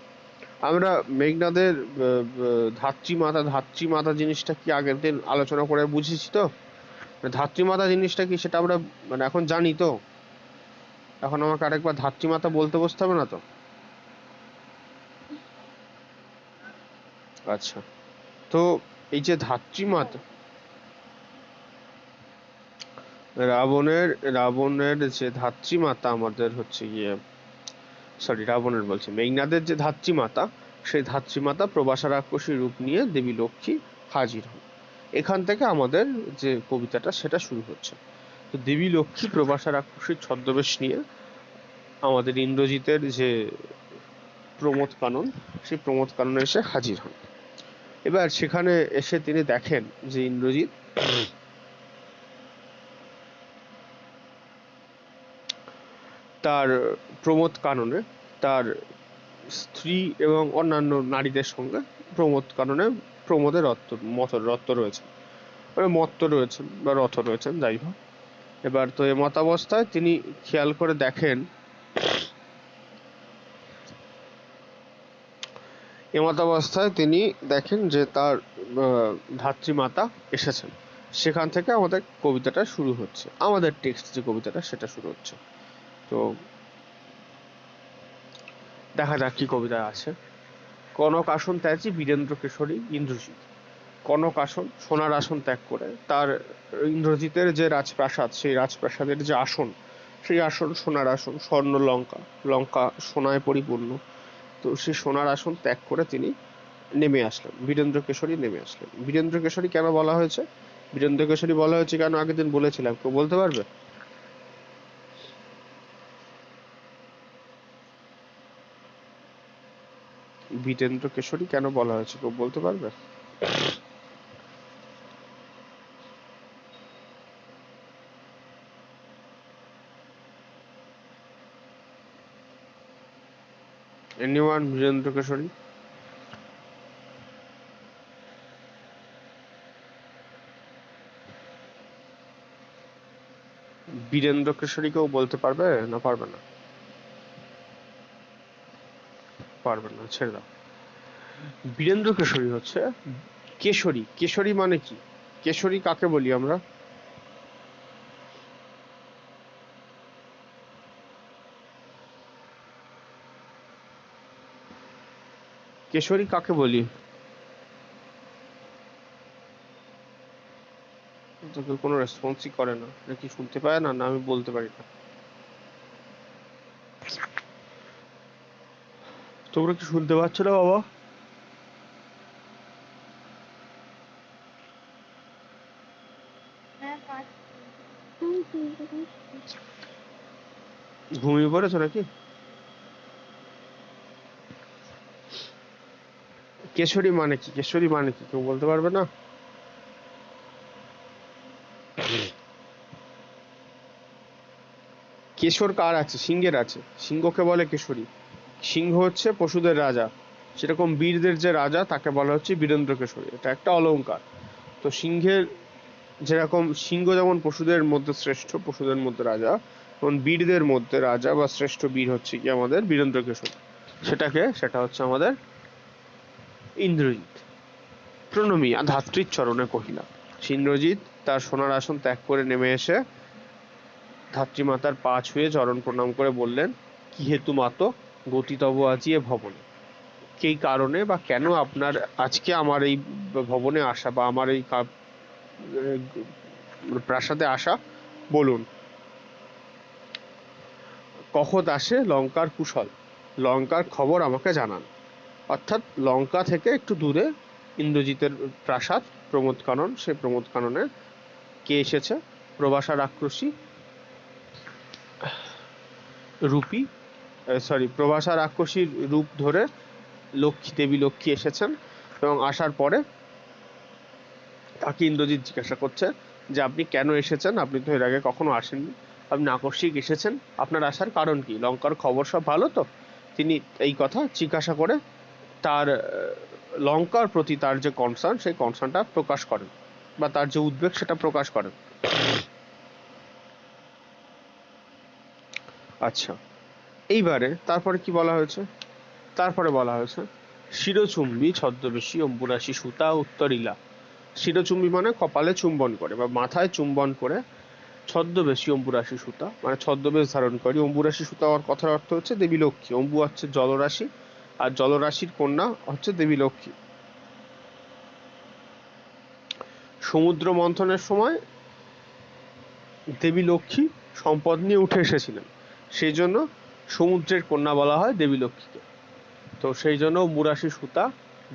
আমরা মেঘনাদের ধাত্রীমাতা জিনিসটা কি আগের দিন আলোচনা করে বুঝেছি তো? ধাত্রীমাতা জিনিসটা কি সেটা আমরা মানে এখন জানি তো? এখন আমাকে আরেকবার ধাত্রীমাতা বলতে বসতে হবে না তো? আচ্ছা, তো এই যে ধাত্রীমাতা, রাবণের যে ধাত্রীমাতা আমাদের হচ্ছে গিয়ে, রাবণের বলছি, মেঘনাদের যে ধাত্রীমাতা, সেই ধাত্রীমাতা প্রভাসা রাক্ষসী রূপ নিয়ে দেবী লক্ষ্মী হাজির হন। এখান থেকে আমাদের যে কবিতাটা সেটা শুরু হচ্ছে। তো দেবী লক্ষ্মী প্রভাসা রাক্ষসীর ছদ্মবেশ নিয়ে আমাদের ইন্দ্রজিতের যে প্রমোদ কানন, সেই প্রমোদ কাননে এসে হাজির হন। এবার সেখানে এসে তিনি দেখেন যে ইন্দ্রজিৎ তার প্রমোদ কাননে তার স্ত্রী এবং অন্যান্য নারীদের সঙ্গে প্রমোদ কাননে প্রমোদের রত্ত রয়েছেন, মানে মত্ত রয়েছেন বা রথ রয়েছেন, যাই হোক। এবার তো এমতাবস্থায় তিনি খেয়াল করে দেখেন, এমতাবস্থায় তিনি দেখেন যে তার ধাত্রীমাতা এসেছেন। সেখান থেকে আমাদের কবিতাটা শুরু হচ্ছে, আমাদের টেক্সট যে কবিতাটা সেটা শুরু হচ্ছে। তো দেখা যাক কি কবিতা আছে। কনক আসন ত্যাজি বীরেন্দ্র কেশরী ইন্দ্রজিৎ। কনক আসন, সোনার আসন ত্যাগ করে তার ইন্দ্রজিতের যে রাজপ্রাসাদ, সেই রাজপ্রাসাদের যে আসন, সেই আসন সোনার আসন, স্বর্ণ লঙ্কা, লঙ্কা সোনায় পরিপূর্ণ। তো সেই সোনার আসন ত্যাগ করে তিনি নেমে আসলেন, বীরেন্দ্র কেশরী নেমে আসলেন। বীরেন্দ্র কেশরী কেন বলা হয়েছে? বীরেন্দ্র কেশরী বলা হয়েছে কেন আগের দিন বলেছিলাম, কেউ বলতে পারবে? বীরেন্দ্র কেশরী কেন বলা হয়েছে কেউ বলতে পারবে? এনিওয়ান? বীরেন্দ্র কেশরী? বীরেন্দ্র কেশরী কেউ বলতে পারবে না পারবে না? পারবে না, ছেড়ে দাও। বীরেন্দ্র কেশরী হচ্ছে কেশরী। কেশরী মানে কি? কেশরী কাকে বলি আমরা? কেশরী কাকে বলি? তো কেউ কোনো রেসপন্সই করে না, নাকি শুনতে পায় না, না আমি বলতে পারি না। তোমরা কি শুনতে পাচ্ছ না বাবা? হ্যাঁ পাচ্ছি। শুনতে পাচ্ছি। ঘুমিয়ে পড়েছো নাকি? কেশরী মানে কি? কেশরী মানে কি কেউ বলতে পারবে না? কেশর কার আছে? সিংহের আছে। সিংহকে বলে কেশরী। সিংহ হচ্ছে পশুদের রাজা। সেরকম বীরদের যে রাজা তাকে বলা হচ্ছে বীরেন্দ্র কেশরী। এটা একটা অলংকার। তো সিংহের যেরকম সিংহ যেমন পশুদের মধ্যে শ্রেষ্ঠ, পশুদের মধ্যে রাজা, তখন বীরদের মধ্যে রাজা বা শ্রেষ্ঠ বীর হচ্ছে কি আমাদের বীরেন্দ্র কেশরী। সেটা হচ্ছে আমাদের ইন্দ্রজিৎ। প্রণমী ধাত্রীর চরণে কহিলা। ইন্দ্রজিৎ তার সোনার আসন ত্যাগ করে নেমে এসে ধাত্রীমাতার পা ছুঁয়ে চরণ প্রণাম করে বললেন, কি হেতু মাতো গতি তব আজিয়ে ভবনে? এই কারণে বা কেন আপনার আজকে আমার এই ভবনে আসা বা আমার এই প্রাসাদে আসা, বলুন। কখত আসে লঙ্কার কুশল, লঙ্কার খবর আমাকে জানান। অর্থাৎ লঙ্কা থেকে একটু দূরে ইন্দ্রজিতের প্রাসাদ প্রমোদ কানন। সেই প্রমোদ কাননে কে এসেছে? প্রবাসা রাক্ষসী রূপী প্রবাসা রাক্ষসীর রূপ ধরে দেবী লক্ষ্মী এসেছেন। এবং আসার পরে তাকে ইন্দ্রজিৎ জিজ্ঞাসা করছে যে আপনি কেন এসেছেন? আপনি তো এর আগে কখনো আসেননি, আপনি আকস্মিক এসেছেন, আপনার আসার কারণ কি? লঙ্কার খবর সব ভালো তো? তিনি এই কথা জিজ্ঞাসা করে তার লঙ্কার প্রতি তার যে কনসার্ন, সেই কনসার্নটা প্রকাশ করেন, বা তার যে উদ্বেগ সেটা প্রকাশ করেন। আচ্ছা, এইবারে তারপরে কি বলা হয়েছে? তারপরে বলা হয়েছে, শিরচুম্বী ছদ্মবেশী অম্বুরাশি সুতা উত্তরিলা। শিরচুম্বী মানে কপালে চুম্বন করে বা মাথায় চুম্বন করে, ছদ্মবেশী অম্বুরাশি সুতা মানে ছদ্মবেশ ধারণ করে। অম্বুরাশি সুতা হওয়ার কথার অর্থ হচ্ছে দেবী লক্ষ্মী। অম্বু হচ্ছে জলরাশি, আর জলরাশির কন্যা হচ্ছে দেবী লক্ষ্মী। সমুদ্র মন্থনের সময় দেবী লক্ষ্মী সম্পদ নিয়ে উঠে এসেছিলেন, সেই জন্য সমুদ্রের কন্যা বলা হয় দেবী লক্ষ্মীকে। তো সেই জন্য অম্বুরাশি সুতা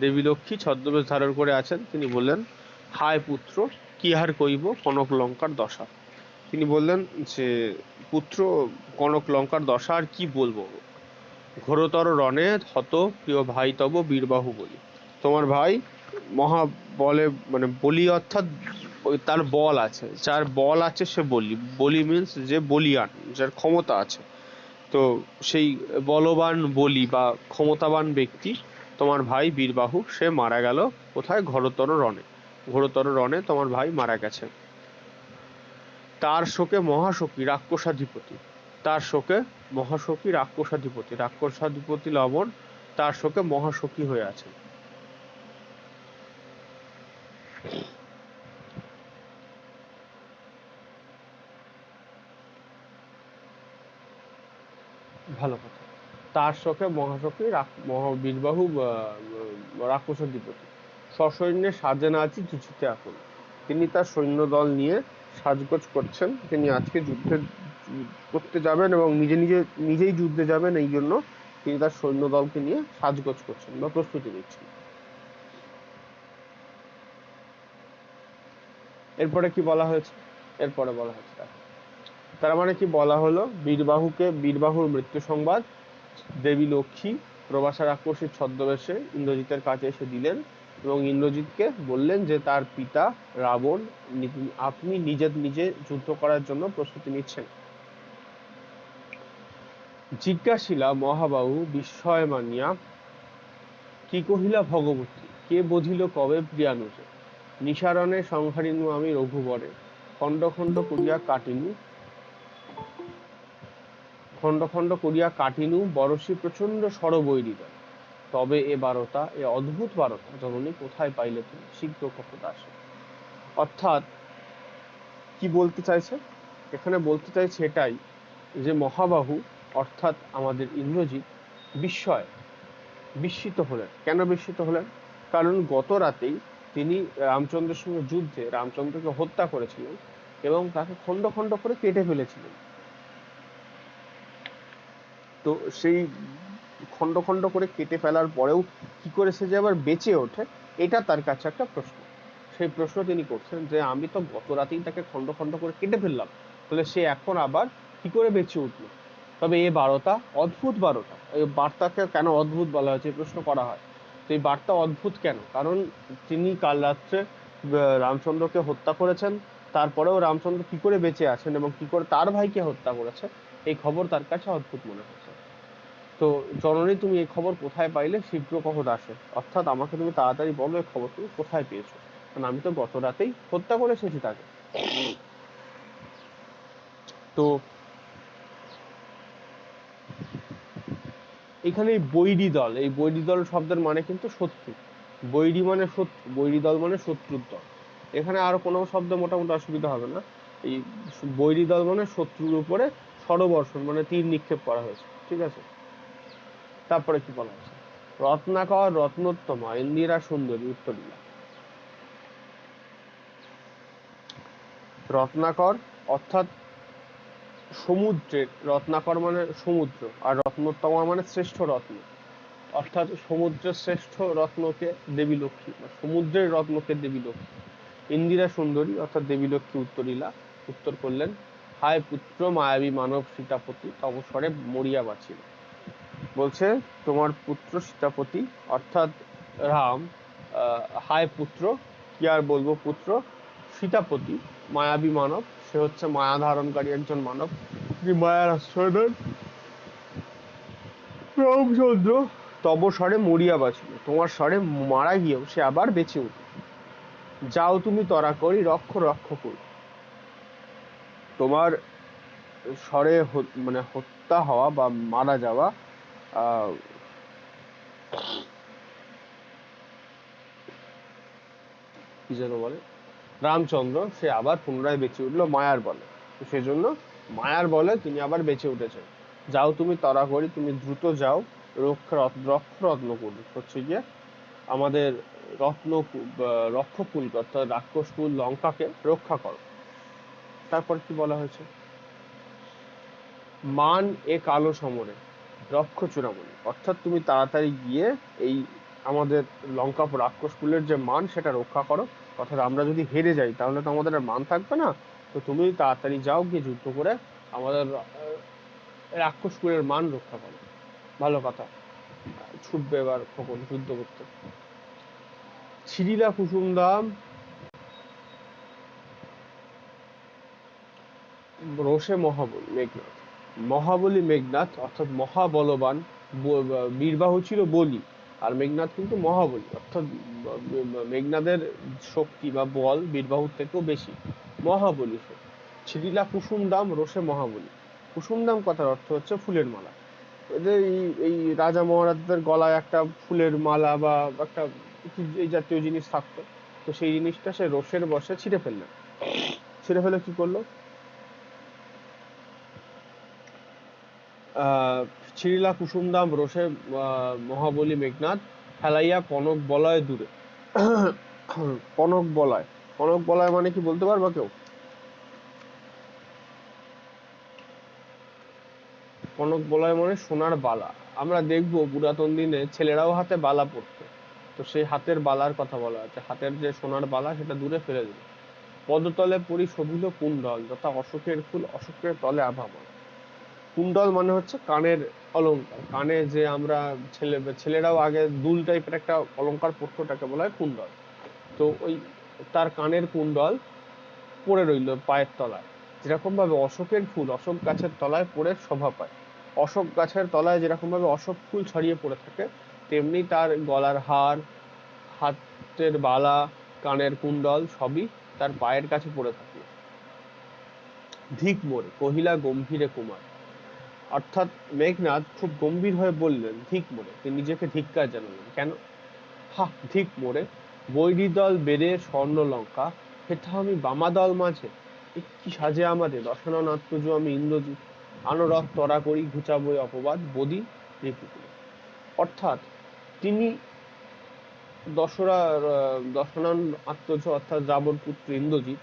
দেবী লক্ষ্মী ছদ্মবেশ ধারণ করে আছেন। তিনি বললেন, হায় পুত্র, কি আর কইব কনক লঙ্কার দশা। তিনি বললেন যে পুত্র, কনক লঙ্কার দশা আর কি বলবো, ঘোরতর রণে হত প্রিয় ভাই তব বীরবাহু বলি। তোমার ভাই মহা বলে, মানে বলি অর্থাৎ তার বল আছে, যার বল আছে সে বলি। বলি মিন্স যে বলিয়ান, যার ক্ষমতা আছে। তো সেই বলবান বলি বা ক্ষমতাবান ব্যক্তি তোমার ভাই বীরবাহু, সে মারা গেল কোথায়? ঘোরতর রণে। ঘোরতর রণে তোমার ভাই মারা গেছে। তার শোকে মহাশোকী রাক্ষসাধিপতি, তার শোকে মহাশোকী রাক্ষসাধিপতি, রাক্ষসাধিপতি লবণ তার শোকে মহাশোকী হয়ে আছে। ভালো কথা। তার শোকে মহাশোকী বীরবাহু রাক্ষসাধিপতি সসৈন্যে সাজে না আছি যুঝিতে এখন। তিনি তার সৈন্যদল নিয়ে সাজগোজ করছেন। তিনি আজকে যুদ্ধে করতে যাবেন এবং নিজেই যুদ্ধে যাবেন, এই জন্য তিনি তার সৈন্যদলকে নিয়ে সাজগোজ করছেন বা প্রস্তুতি নিচ্ছেন। এরপরে কি বলা হয়েছে? এরপরে বলা হয়েছে তার মানে কি বলা হলো, বীরবাহুর মৃত্যু সংবাদ দেবী লক্ষ্মী প্রবাসা রাক্ষসীর ছদ্মবেশে ইন্দ্রজিতের কাছে এসে দিলেন এবং ইন্দ্রজিৎকে বললেন যে তার পিতা রাবণ আপনি নিজে যুদ্ধ করার জন্য প্রস্তুতি নিচ্ছেন। জিজ্ঞাসিলা মহাবাহু বিস্ময় মানিয়া, কি কহিলা ভগবতী, কে বধিল কবে প্রিয়ানুজে? নিসারণে সংহারিনু আমি রঘুবরে, খণ্ড খণ্ড করিয়া কাটিনু, খণ্ড খণ্ড করিয়া কাটিনু বরশি প্রচন্ড সরবৈরিতা। তবে এ বারতা, এ অদ্ভুত বারতা জননী কোথায় পাইলে তুমি, শীঘ্র কখত আসে। অর্থাৎ কি বলতে চাইছে এখানে? বলতে চাইছে এটাই যে মহাবাহু অর্থাৎ আমাদের ইন্দ্রজিৎ বিস্মিত হলেন। কেন বিস্মিত হলেন? কারণ গত রাতেই তিনি রামচন্দ্রের সঙ্গে যুদ্ধে রামচন্দ্রকে হত্যা করেছিলেন এবং তাকে খন্ড খন্ড করে কেটে ফেলেছিলেন। তো সেই খন্ড খন্ড করে কেটে ফেলার পরেও কি করে সে যে আবার বেঁচে ওঠে, এটা তার কাছে একটা প্রশ্ন। সেই প্রশ্ন তিনি করছেন যে আমি তো গত রাতেই তাকে খন্ড খন্ড করে কেটে ফেললাম, তাহলে সে এখন আবার কি করে বেঁচে উঠলো? তবে এই বার্তা অদ্ভুত বার্তা। এই বার্তাকে কেন অদ্ভুত বলা হয়েছে, এই প্রশ্ন করা হয়। তো এই বার্তা অদ্ভুত কেন? কারণ তিনি কাল রাত্রে রামচন্দ্রকে হত্যা করেছেন, তারপরেও রামচন্দ্র কি করে বেঁচে আছেন এবং কি করে তার ভাইকে হত্যা করেছে, এই খবর তার কাছে অদ্ভুত মনে হয়েছে। তো জননী, তুমি এই খবর কোথায় পাইলে? শীঘ্র কহ দাসে। অর্থাৎ আমাকে তুমি তাড়াতাড়ি বলো এই খবর তুমি কোথায় পেয়েছো, কারণ আমি তো গত রাতেই হত্যা করে এসেছি তাকে। তো এখানে এই বৈরী দল, এই বৈরী দল শব্দের মানে কিন্তু শত্রু। বৈরী মানে শত্রু, বৈরী দল মানে শত্রুর দল। এখানে আর কোনো শব্দ মোটামুটি অসুবিধা হবে না। এই বৈরী দল মানে শত্রুর উপরে ষড়বর্ষণ মানে তীর নিক্ষেপ করা হয়েছে, ঠিক আছে। তারপরে কি বলা হয়েছে? রত্নাকর রত্নোত্তমা ইন্দিরা সুন্দরী উত্তরীয়া। রত্নাকর অর্থাৎ সমুদ্রের, রত্নাকর মানে সমুদ্র, আর রত্নোত্তমা মানে শ্রেষ্ঠ রত্ন, অর্থাৎ সমুদ্রের শ্রেষ্ঠ রত্নকে দেবী লক্ষ্মী, বা সমুদ্রের রত্নকে দেবী লক্ষ্মী। ইন্দিরা সুন্দরী অর্থাৎ দেবী লক্ষ্মী উত্তরীলা উত্তর করলেন, হায় পুত্র মায়াবী মানব সীতাপতি অবসরে মরিয়া বাঁচিল। বলছে তোমার পুত্র সীতাপতি অর্থাৎ রাম, হায় পুত্র, কি আর বলবো, পুত্র সীতাপতি মায়াবী মানব, সে হচ্ছে মায়া ধারণকারী একজন মানব, তিনি মায়ার আশ্রয় নেন। রামচন্দ্র তব স্বরে মরিয়া বাঁচিল, তোমার স্বরে মারা গিয়েও সে আবার বেঁচে উঠল। যাও তুমি তরা করি রক্ষ রক্ষ করি। তোমার স্বরে মানে হত্যা হওয়া বা মারা যাওয়া কি যেন বলে, রামচন্দ্র সে আবার পুনরায় বেঁচে উঠলো মায়ার বলে। তো সেজন্য মায়ার বলে তিনি আবার বেঁচে উঠেছেন। যাও তুমি তরা করি, তুমি দ্রুত যাও, রক্ষ রত্ন করি হচ্ছে গিয়ে আমাদের রত্ন রক্ষকুল অর্থাৎ রাক্ষসকুল লঙ্কাকে রক্ষা করো। তারপর কি বলা হয়েছে? মান এ কালো সমরে রক্ষ চূড়ামণি, অর্থাৎ তুমি তাড়াতাড়ি গিয়ে এই আমাদের লঙ্কা রাক্ষসকুলের যে মান সেটা রক্ষা করো। অর্থাৎ আমরা যদি হেরে যাই তাহলে তো আমাদের আর মান থাকবে না। তো তুমি তাড়াতাড়ি যাও, গিয়ে যুদ্ধ করে আমাদের রাক্ষসকুলের মান রক্ষা করো। ভালো কথা, ছুটবে এবার খোকন যুদ্ধ করতে। ছিরিলা কুসুমদাম রোষে মহাবলী মেঘনাথ। মহাবলী মেঘনাথ অর্থাৎ মহাবলবান, বীরবাহু ছিল বলি, আর মেঘনাথ কিন্তু মহাবলী, অর্থাৎ মেঘনাদের শক্তি বা বল বীরবাহুর থেকেও বেশি, মহাবলী সে। ছিরিলা কুসুম দাম রোষে মহাবলী। কুসুম দাম কথার অর্থ হচ্ছে ফুলের মালা। এদের এই রাজা মহারাজদের গলায় একটা ফুলের মালা বা একটা এই জাতীয় জিনিস থাকতো, তো সেই জিনিসটা সে রোষের বশে ছিঁড়ে ফেললেন। ছিঁড়ে ফেলে কি করলো? ছিরিলা কুসুমদাম রোষে মহাবলী মেঘনাদ ফেলাইয়া কনক বলয় দূরে। কনক বলয়, কনক বলয় মানে কি বলতে পারবা কেউ? কনক বলয় মানে সোনার বালা। আমরা দেখবো পুরাতন দিনে ছেলেরাও হাতে বালা পরতো, তো সেই হাতের বালার কথা বলা আছে। হাতের যে সোনার বালা সেটা দূরে ফেলে দিল। পদতলে পরি শোভিল কুণ্ডল যথা অশোকের ফুল অশোকের তলে আভাময়। কুণ্ডল মানে হচ্ছে কানের অলংকার, কানে যে আমরা ছেলেরাও আগে দুল টাইপের একটা অলংকার পরতো, ওটাকে বলা হয় কুণ্ডল। তো ওই তার কানের কুণ্ডল পড়ে রইল পায়ের তলায়। যেরকম ভাবে অশোকের ফুল অশোক গাছের তলায় পড়ে শোভা পায়, অশোক গাছের তলায় যেরকম ভাবে অশোক ফুল ছড়িয়ে পড়ে থাকে, তেমনি তার গলার হার, হাতের বালা, কানের কুণ্ডল সবই তার পায়ের কাছে পড়ে থাকে। ধিক মোড়ে কহিলা গম্ভীরে কুমার, অর্থাৎ মেঘনাদ খুব গম্ভীর হয়ে বললেন ধিক মোড়ে, তিনি নিজেকে ধিক্কার জানালেন। কেন? হা ধিক মোড়ে বৈরী দল বেড়ে স্বর্ণ লঙ্কা, হেথা আমি বামা দল মাঝে, কি সাজে আমাদের রসনা নাট্যজ আমি ইন্দ্রজিৎ, আনরথ তরা করি ঘুচাবই অপবাদ বদি রিপুকুলে। অর্থাৎ তিনি দশরথ আত্মজ অর্থাৎ রাবণ পুত্র ইন্দ্রজিৎ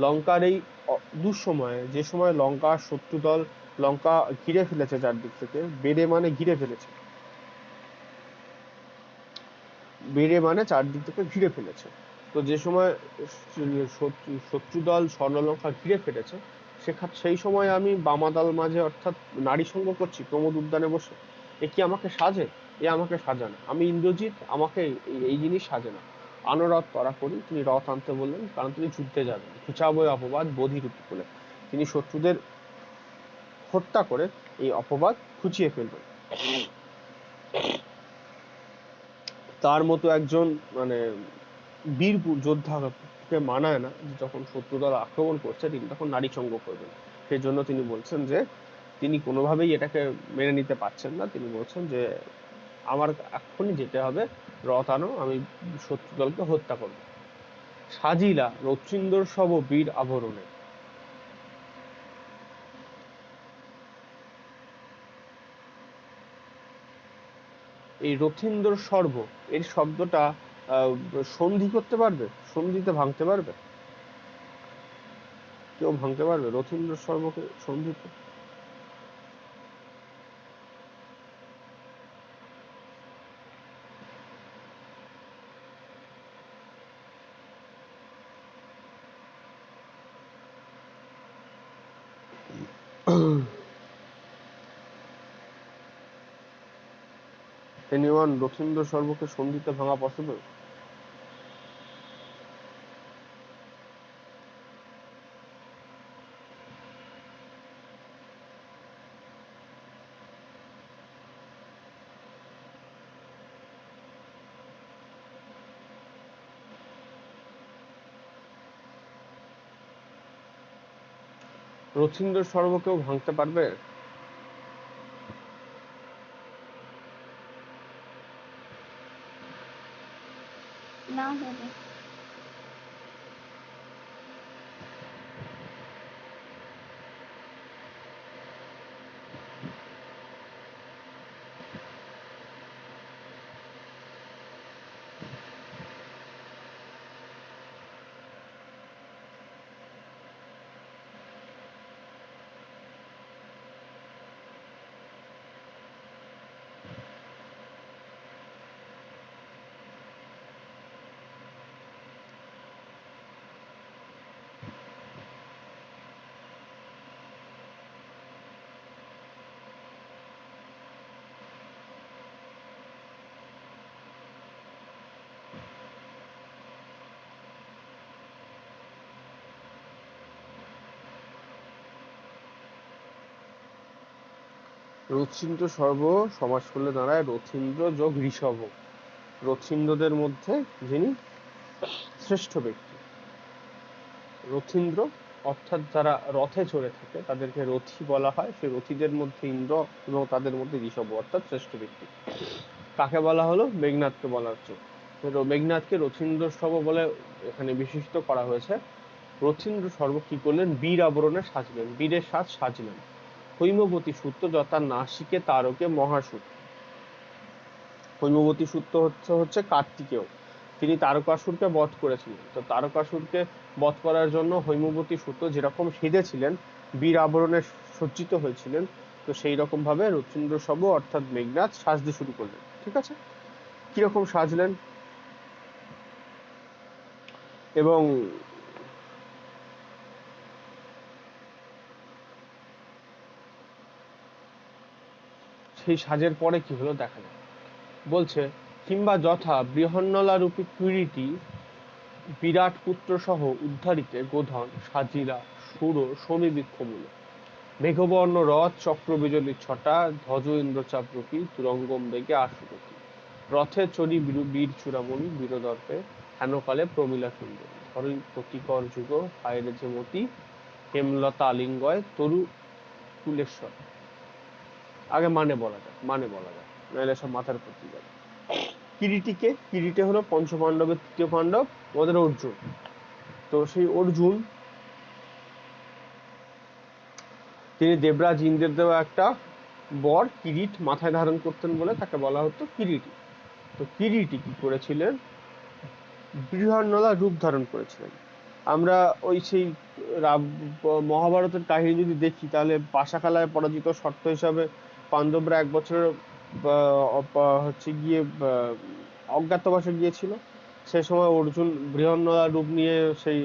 লঙ্কার এই দুঃসময়ে, যে সময় লঙ্কার শত্রু দল লঙ্কা ঘিরে ফেলেছে চারদিক থেকে, বেড়ে মানে ঘিরে ফেলেছে, বেড়ে মানে চারদিক থেকে ঘিরে ফেলেছে। তো যে সময় শত্রু দল স্বর্ণলঙ্কা ঘিরে ফেলেছে, সেই সময় আমি বামাদল মাঝে অর্থাৎ নারী সঙ্গ করছি প্রমোদ উদ্যানে বসে, এ কি আমাকে সাজে? এ আমাকে সাজে না। আমি ইন্দ্রজিৎ, আমাকে এই জিনিস সাজে না। আনরথ ত্বরা করি, তিনি রথ আনতে বললেন, কারণ তিনি যুদ্ধে যাবেন। খুচাবই অপবাদ বোধির উপকূলে, তিনি শত্রুদের হত্যা করে এই অপবাদ খুঁচিয়ে ফেলবেন। তার মতো একজন মানে বীর যোদ্ধাকে মানায় না যে যখন শত্রু দল আক্রমণ করছে তিনি তখন নারী সঙ্গ করবেন। সেই জন্য তিনি বলছেন যে তিনি কোনোভাবেই এটাকে মেনে নিতে পারছেন না। তিনি বলছেন যে আমার এক্ষুনি যেতে হবে, রথ আনো, আমি শত্রু দলকে হত্যা করব। সাজিলা রথীন্দ্র সব বীর আভরণে। এই রথীন্দ্র সর্ব এর শব্দটা সন্ধি করতে পারবে? সন্ধিতে ভাঙতে পারবে? কেউ ভাঙতে পারবে রথীন্দ্র সর্বকে সন্ধিতে? এনিওয়ান, রথীন্দ্র সর্বকে সন্ধিতে ভাঙা পসিবল? রথীন্দ্র সর্বকেও ভাঙতে পারবে? না হবে। রথীন্দ্র সর্ব সমাস করলে দাঁড়ায় রথীন্দ্র যোগ ঋষভ। রথীন্দ্রদের মধ্যে যিনি শ্রেষ্ঠ ব্যক্তি। রথীন্দ্র অর্থাৎ যারা রথে চড়ে থাকে তাদেরকে রথী বলা হয়। সেই রথীদের মধ্যে ইন্দ্র এবং তাদের মধ্যে ঋষভ অর্থাৎ শ্রেষ্ঠ ব্যক্তি। কাকে বলা হলো? মেঘনাথকে বলা হচ্ছে। মেঘনাথকে রথীন্দ্র সর্ব বলে এখানে বিশিষ্ট করা হয়েছে। রথীন্দ্র সর্ব কি করলেন? বীর আবরণে সাজলেন, বীরের সাজ সাজলেন। হৈমবতী সূত্র যথা নাসিকে তারকে মহাসূত। হৈমবতী সূত্র হচ্ছে কার্তিকেয়, তিনি তারকাসুরকে বধ করেছিলেন। তো তারকাসুরকে বধ করার জন্য হৈমবতী সূত্র যেরকম সেজেছিলেন, বীর আবরণে সজ্জিত হয়েছিলেন, তো সেই রকম ভাবে রথীন্দ্র সর্ব অর্থাৎ মেঘনাথ সাজতে শুরু করলেন। ঠিক আছে, কিরকম সাজলেন? এবং সেই সাজের পরে কি হলো দেখা যাক। বলছে কিংবা যথা বৃহন্নলা রূপী কিরীটি বিরাট পুত্র সহ উদ্ধারিতে গোধন সাজিরা সুর সমীবৃক্ষ মূলে। মেঘবর্ণ রথ চক্র বিজলির ছটা ধ্বজ ইন্দ্রচাপ রূপী তুরঙ্গম বেগে আশুগতি। রথে চড়ি বীর চূড়ামণি বীরদর্পে হেনকালে প্রমীলা সুন্দরী। ধরি প্রতিকর যুগ হায়রে যে মতি হেমলতা আলিঙ্গয় তরু কুলেশ্বর। আগে মানে বলা যাক, নাহলে সব মাথার উপর দিয়ে যাবে। কিরীটিকে, কিরীটে হলো পঞ্চপাণ্ডবের তৃতীয় পাণ্ডব আমাদের অর্জুন। তো সেই অর্জুন তিনি দেবরাজ ইন্দ্রের দেওয়া একটা বর কিরীট মাথায় ধারণ করতেন বলে তাকে বলা হতো কিরীটি। তো কিরীটি কি করেছিলেন? বৃহন্নলা রূপ ধারণ করেছিলেন। আমরা ওই সেই মহাভারতের কাহিনী যদি দেখি, তাহলে পাশাখালায় পরাজিত শর্ত হিসাবে পাণ্ডবরা 1 বছরের হচ্ছে গিয়ে অজ্ঞাতবাসে গিয়েছিল। সে সময় অর্জুন বৃহন্নলা রূপ নিয়ে সেই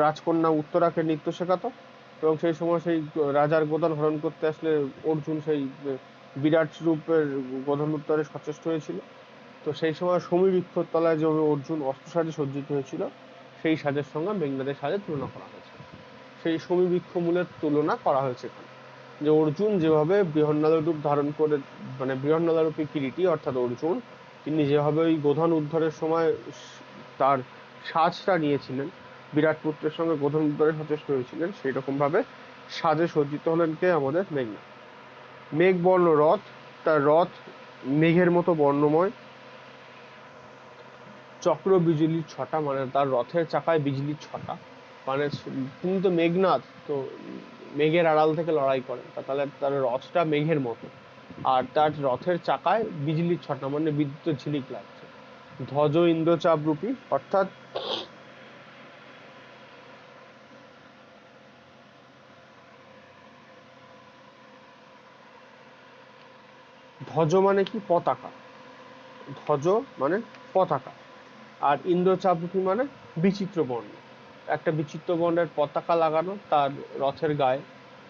রাজকন্যা উত্তরাকে নৃত্য শেখাতো, এবং সেই সময় সেই রাজার গোদান হরণ করতে আসলে অর্জুন সেই বিরাট রূপের গোধন উত্তরে সচেষ্ট হয়েছিল। তো সেই সময় সমীবৃক্ষর তলায় যেভাবে অর্জুন অস্ত্রসাজে সজ্জিত হয়েছিল, সেই সাজের সঙ্গে মেঘনাদের সাজের তুলনা করা হয়েছে। সেই সমীবৃক্ষ মূলের তুলনা করা হয়েছে এখানে, যে অর্জুন যেভাবে বৃহন্নলা রূপ ধারণ করে, মানে বৃহন্নলা রূপী কিরীটী অর্থাৎ অর্জুন, তিনি যেভাবে ওই গোধন উদ্ধারের সময় তার সাজটা নিয়েছিলেন, বিরাট পুত্রের সঙ্গে গোধন উদ্ধারে সচেষ্ট হয়েছিলেন, সেই রকম ভাবে সাজে সজ্জিত হলেন কে? আমাদের মেঘনাদ। মেঘবর্ণ রথ, তার রথ মেঘের মতো বর্ণময়। চক্র বিজুলির ছটা, মানে তার রথের চাকায় বিজলির ছটা, মানে তিনি তো মেঘনাদ, তো মেঘের আড়াল থেকে লড়াই করেন, তাহলে তার রথটা মেঘের মতো, আর তার রথের চাকায় বিজলির ছটা মানে বিদ্যুতের ঝিলিক লাগছে। ধ্বজ ইন্দ্রচাপ রূপী, অর্থাৎ ধ্বজ মানে কি? পতাকা। ধ্বজ মানে পতাকা, আর ইন্দ্রচাপরূপী মানে বিচিত্র বর্ণ। একটা বিচিত্র বর্ণের পতাকা লাগানো তার রথের গায়ে,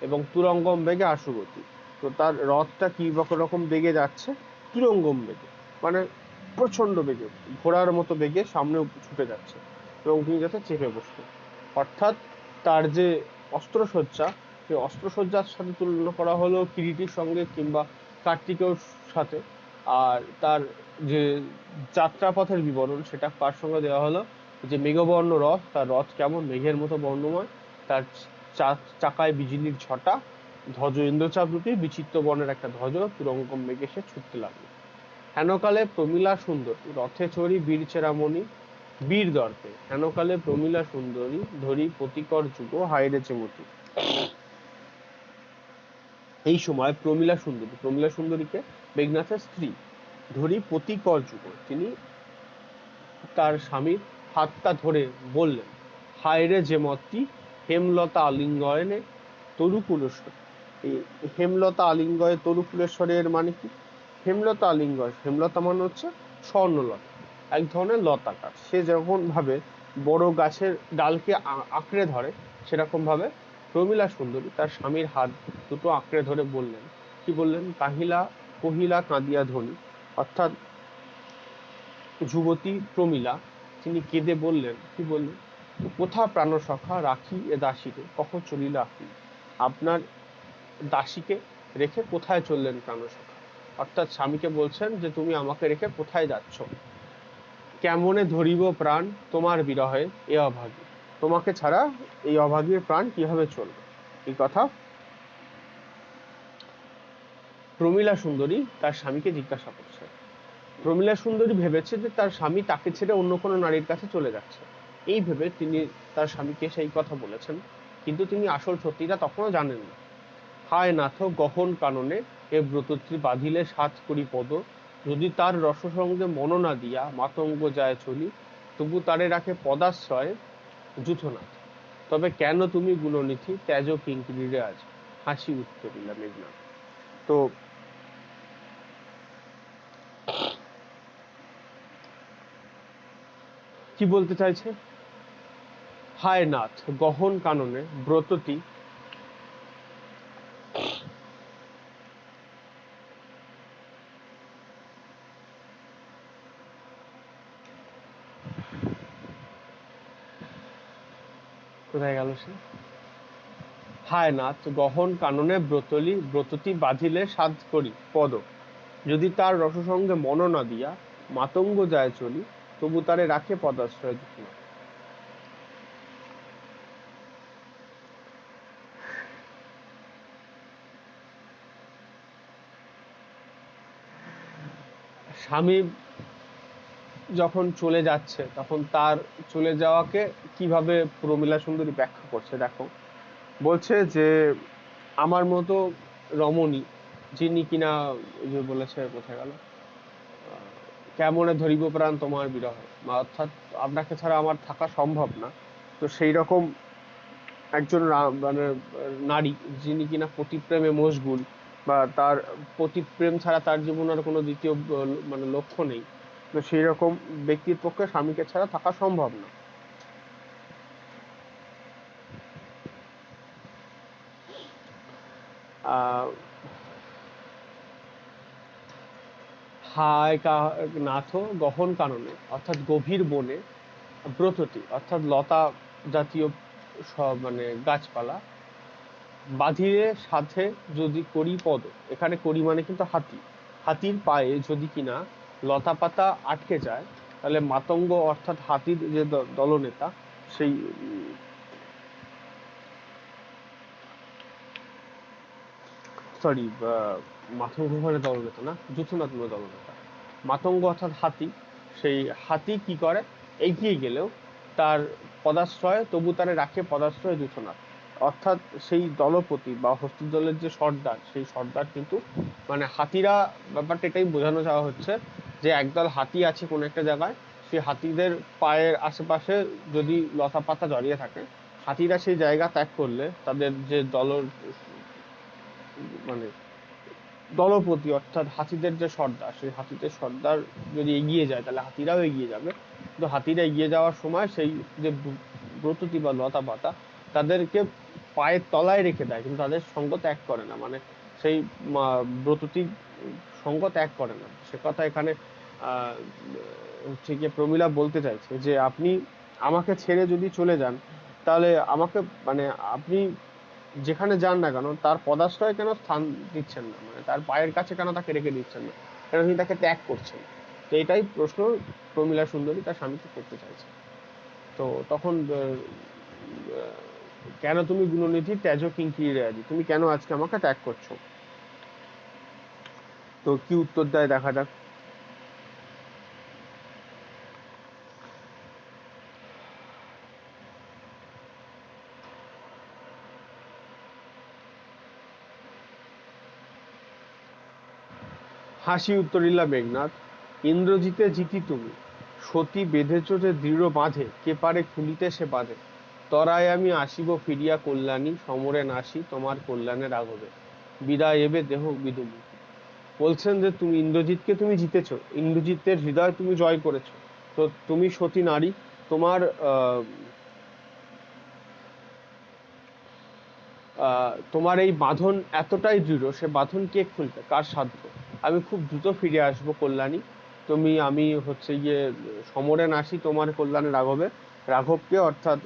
এবং তুরঙ্গম বেগে আশুগতি। তো তার রথটা কি রকম বেগে যাচ্ছে? তুরঙ্গম বেগে, মানে প্রচন্ড বেগে, ঘোড়ার মতো বেগে সামনে ছুটে যাচ্ছে, এবং তিনি যাতে চেপে বসতেন। অর্থাৎ তার যে অস্ত্রসজ্জা, সেই অস্ত্রসজ্জার সাথে তুলনা করা হলো কিরীটির সঙ্গে কিংবা কার্তিকেয়র সাথে। আর তার যে যাত্রাপথের বিবরণ, সেটা কার সঙ্গে দেওয়া হলো? যে মেঘবর্ণ রথ, তার রথ কেমন? মেঘের মতো বর্ণময়, তার চাকায় বিজলির ছটা, ধ্বজ ইন্দ্রচাপ রূপী, বিচিত্র বর্ণের একটা ধ্বজ তুরঙ্গম বেগে সে ছুটতে লাগলো। হেনকালে প্রমীলা সুন্দরী, রথে চড়ি বীর চেরামণি বীর দর্পে, হেনকালে প্রমীলা সুন্দরী ধরি প্রতিকর যুগ হায়রে চেমতি। এই সময় প্রমীলা সুন্দরীকে, মেঘনাথের স্ত্রী, ধরি প্রতিকর যুগ, তিনি তার স্বামীর হাতটা ধরে বললেন, হায়রে যেমতি হেমলতা আলিঙ্গনে তরুকুলেশ্বর। এই হেমলতা আলিঙ্গয়ে তরুকুলেশ্বরের মানে কি? হেমলতা আলিঙ্গয়, হেমলতা মানে হচ্ছে স্বর্ণলতা, এক ধরনের লতা গাছ। সে যখন ভাবে বড় গাছের ডালকে আঁকড়ে ধরে, সেরকম ভাবে প্রমীলা সুন্দরী তার স্বামীর হাত দুটো আঁকড়ে ধরে বললেন, কি বললেন? কহিলা কাঁদিয়া ধ্বনি, অর্থাৎ যুবতী প্রমীলা তিনি কেঁদে বললেন, কি বললেন? কোথা প্রাণসখা রাখি এ দাসীকে, কখন চলিলা আপনি? আপনার দাসীকে রেখে কোথায় চললেন প্রাণসখা? অর্থাৎ স্বামীকে বলছেন যে তুমি আমাকে রেখে কোথায় যাচ্ছ? কেমনে ধরিব প্রাণ তোমার বিরহে এ অভাগী, তোমাকে ছাড়া এই অভাগীর প্রাণ কিভাবে চলবে? এই কথা প্রমীলা সুন্দরী তার স্বামীকে জিজ্ঞাসা করছে। প্রমীলা সুন্দরী ভেবেছে যে তার স্বামী তাকে ছেড়ে অন্য কোনো নারীর কাছে চলে যাচ্ছে, এই ভেবে তিনি তার স্বামীকে সেই কথা বলেছেন, কিন্তু তিনি আসল সত্যিটা তখনও জানেন না। হায় নাথ গহন কাননে এ ব্রতত্রী বাঁধিলে সাত করি পদ, যদি তার রসসঙ্গে মন না দিয়া মাতঙ্গ যায় চলি, তবু তারে রাখে পদাশ্রয়ে যূথনাথ। তবে কেন তুমি গুণনিধি ত্যাজ কিঙ্কিণীরে আজ, হাসি উত্তরিলা মেঘনাথ। তো কি বলতে চাইছে? হায় নাথ গহন কাননে ব্রততী কোথায় গেল সে? হায় নাথ গহন কাননে ব্রততী বাঁধিলে সাধ করি পদ, যদি তার রসসঙ্গে মন না দিয়া মাতঙ্গ যায় চলি, তবু তারে রাখে পদাশ্রয় যূথনাথ। স্বামী যখন চলে যাচ্ছে, তখন তার চলে যাওয়াকে কিভাবে প্রমীলা সুন্দরী ব্যাখ্যা করছে দেখো। বলছে যে আমার মতো রমণী, যিনি কিনা, ওই যে বলেছে, কোথায় গেল, কেমনে ধরিব প্রাণ তোমার বিরহ, অর্থাৎ আপনাকে ছাড়া আমার থাকা সম্ভব না। তো সেই রকম একজন মানে নারী যিনি কিনা পতিপ্রেমে মশগুল, বা তার পতিপ্রেম ছাড়া তার জীবনে আর কোনো দ্বিতীয় মানে লক্ষ্য নেই, তো সেই রকম ব্যক্তির পক্ষে স্বামীকে ছাড়া থাকা সম্ভব না। হায় নাথ গহন কাননে, অর্থাৎ গভীর বনে, ব্রততী অর্থাৎ লতা জাতীয় সব মানে গাছপালা, বাঁধিয়ে সাথে যদি করি পদ, এখানে করি মানে কিন্তু হাতি, হাতির পায়ে যদি কিনা লতা পাতা আটকে যায়, তাহলে মাতঙ্গ অর্থাৎ হাতির যে দলনেতা, সেই সরি মাতঙ্গ ঘরে দলনেতা না, যুথনাথ দলনেতা, মাতঙ্গ অর্থাৎ হাতি, সেই হাতি কি করে, এগিয়ে গেলেও তার পদাশ্রয় তবু তারে রাখে পদাশ্রয় যুথনাথ, অর্থাৎ সেই দলপতি বা হস্তিদলের যে সর্দার, সেই সর্দার কিন্তু মানে হাতিরা, ব্যাপারটা এটাই বোঝানো যাওয়া হচ্ছে যে একদল হাতি আছে কোন একটা জায়গায়, সেই হাতিদের পায়ের আশেপাশে যদি লতা পাতা জড়িয়ে থাকে, হাতিরা সেই জায়গা ত্যাগ করলে তাদের যে মানে দলপতি অর্থাৎ হাতিদের যে সর্দার, সেই হাতিদের সর্দার যদি এগিয়ে যায় তাহলে হাতিরাও এগিয়ে যাবে, কিন্তু হাতিরা এগিয়ে যাওয়ার সময় সেই যে ব্রততী বা লতা পাতা তাদেরকে পায়ের তলায় রেখে দেয়, কিন্তু তাদের সঙ্গ ত্যাগ করে না, মানে সেই ব্রততী সঙ্গ ত্যাগ করে না। সে কথা এখানে হচ্ছে গিয়ে প্রমীলা বলতে চাইছে যে আপনি আমাকে ছেড়ে যদি চলে যান, তাহলে আমাকে মানে আপনি যেখানে যান না কেন তার পদাশ্রয় কেন স্থান দিচ্ছেন না, মানে তার পায়ের কাছে কেন তাকে রেখে দিচ্ছেন না, কেন তিনি তাকে ত্যাগ করছেন। তো এটাই প্রশ্ন প্রমীলা সুন্দরী তার স্বামীকে করতে চাইছে। তো তখন কেন তুমি গুণনিধি ত্যাজ কিঙ্কিরে আদি, তুমি কেন আজকে আমাকে ত্যাগ করছো? তো কি উত্তর দেয় দেখা যাক। হাসি উত্তরিলা মেঘনাথ, ইন্দ্রজিতে জিতি তুমি, সতী বেঁধেছ যে দৃঢ় বাঁধে, কে পারে খুলিতে সে বাঁধে, তরায় আমি আসিব ফিরিয়া কল্যাণী, সমরে নাসি তোমার কল্যাণে রাঘবে, বিদায় এবে দেহ বিদুমুখী। বলছেন যে তুমি ইন্দ্রজিৎকে তুমি জিতেছো, ইন্দ্রজিতের হৃদয় তুমি জয় করেছো, তো তুমি সতী নারী, তোমার তোমার এই বাঁধন এতটাই দৃঢ়, সে বাঁধন কে খুলবে, কার সাধ্য? আমি খুব দ্রুত ফিরে আসবো কল্যাণী, আমি হচ্ছে গিয়ে সমরে নাসি তোমার কল্যাণে রাঘবে, রাঘবকে অর্থাৎ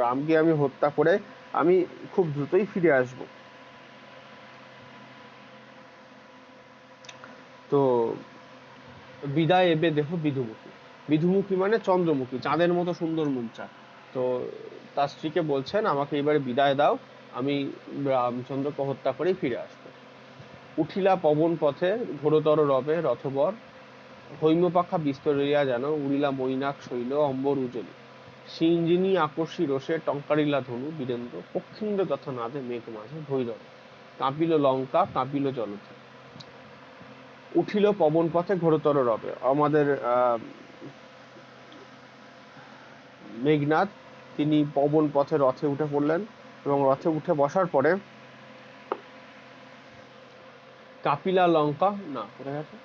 রামকে আমি হত্যা করে আমি খুব দ্রুতই ফিরে আসব। তো বিদায় এবে দেহ বিধুমুখী, বিধুমুখী মানে চন্দ্রমুখী, চাঁদের মতো সুন্দর মুখটা। তো তার স্ত্রীকে বলছেন আমাকে এবারে বিদায় দাও, আমি রামচন্দ্রকে হত্যা করেই ফিরে আসবো। উঠিলা পবন পথে ঘোরতর রবে রথবর, হৈমপাখা বিস্তরিয়া যেন উড়িলা মৈনাক শৈল অম্বর উজ্জ্বলী, সিঞ্জিনী আকর্ষী রোষে টঙ্কারিলা ধনু বীরেন্দ্র, পক্ষীন্দ্র তথা নাদে মেঘ মাঝে ভৈরব, কাঁপিল লঙ্কা কাঁপিল জলধি। উঠিল পবন পথে ঘোরতর রবে, আমাদের মেঘনাদ তিনি পবন পথে রথে উঠে পড়লেন, এবং রথে উঠে বসার পরে কাপিলা লঙ্কা না কোথায় গেছে,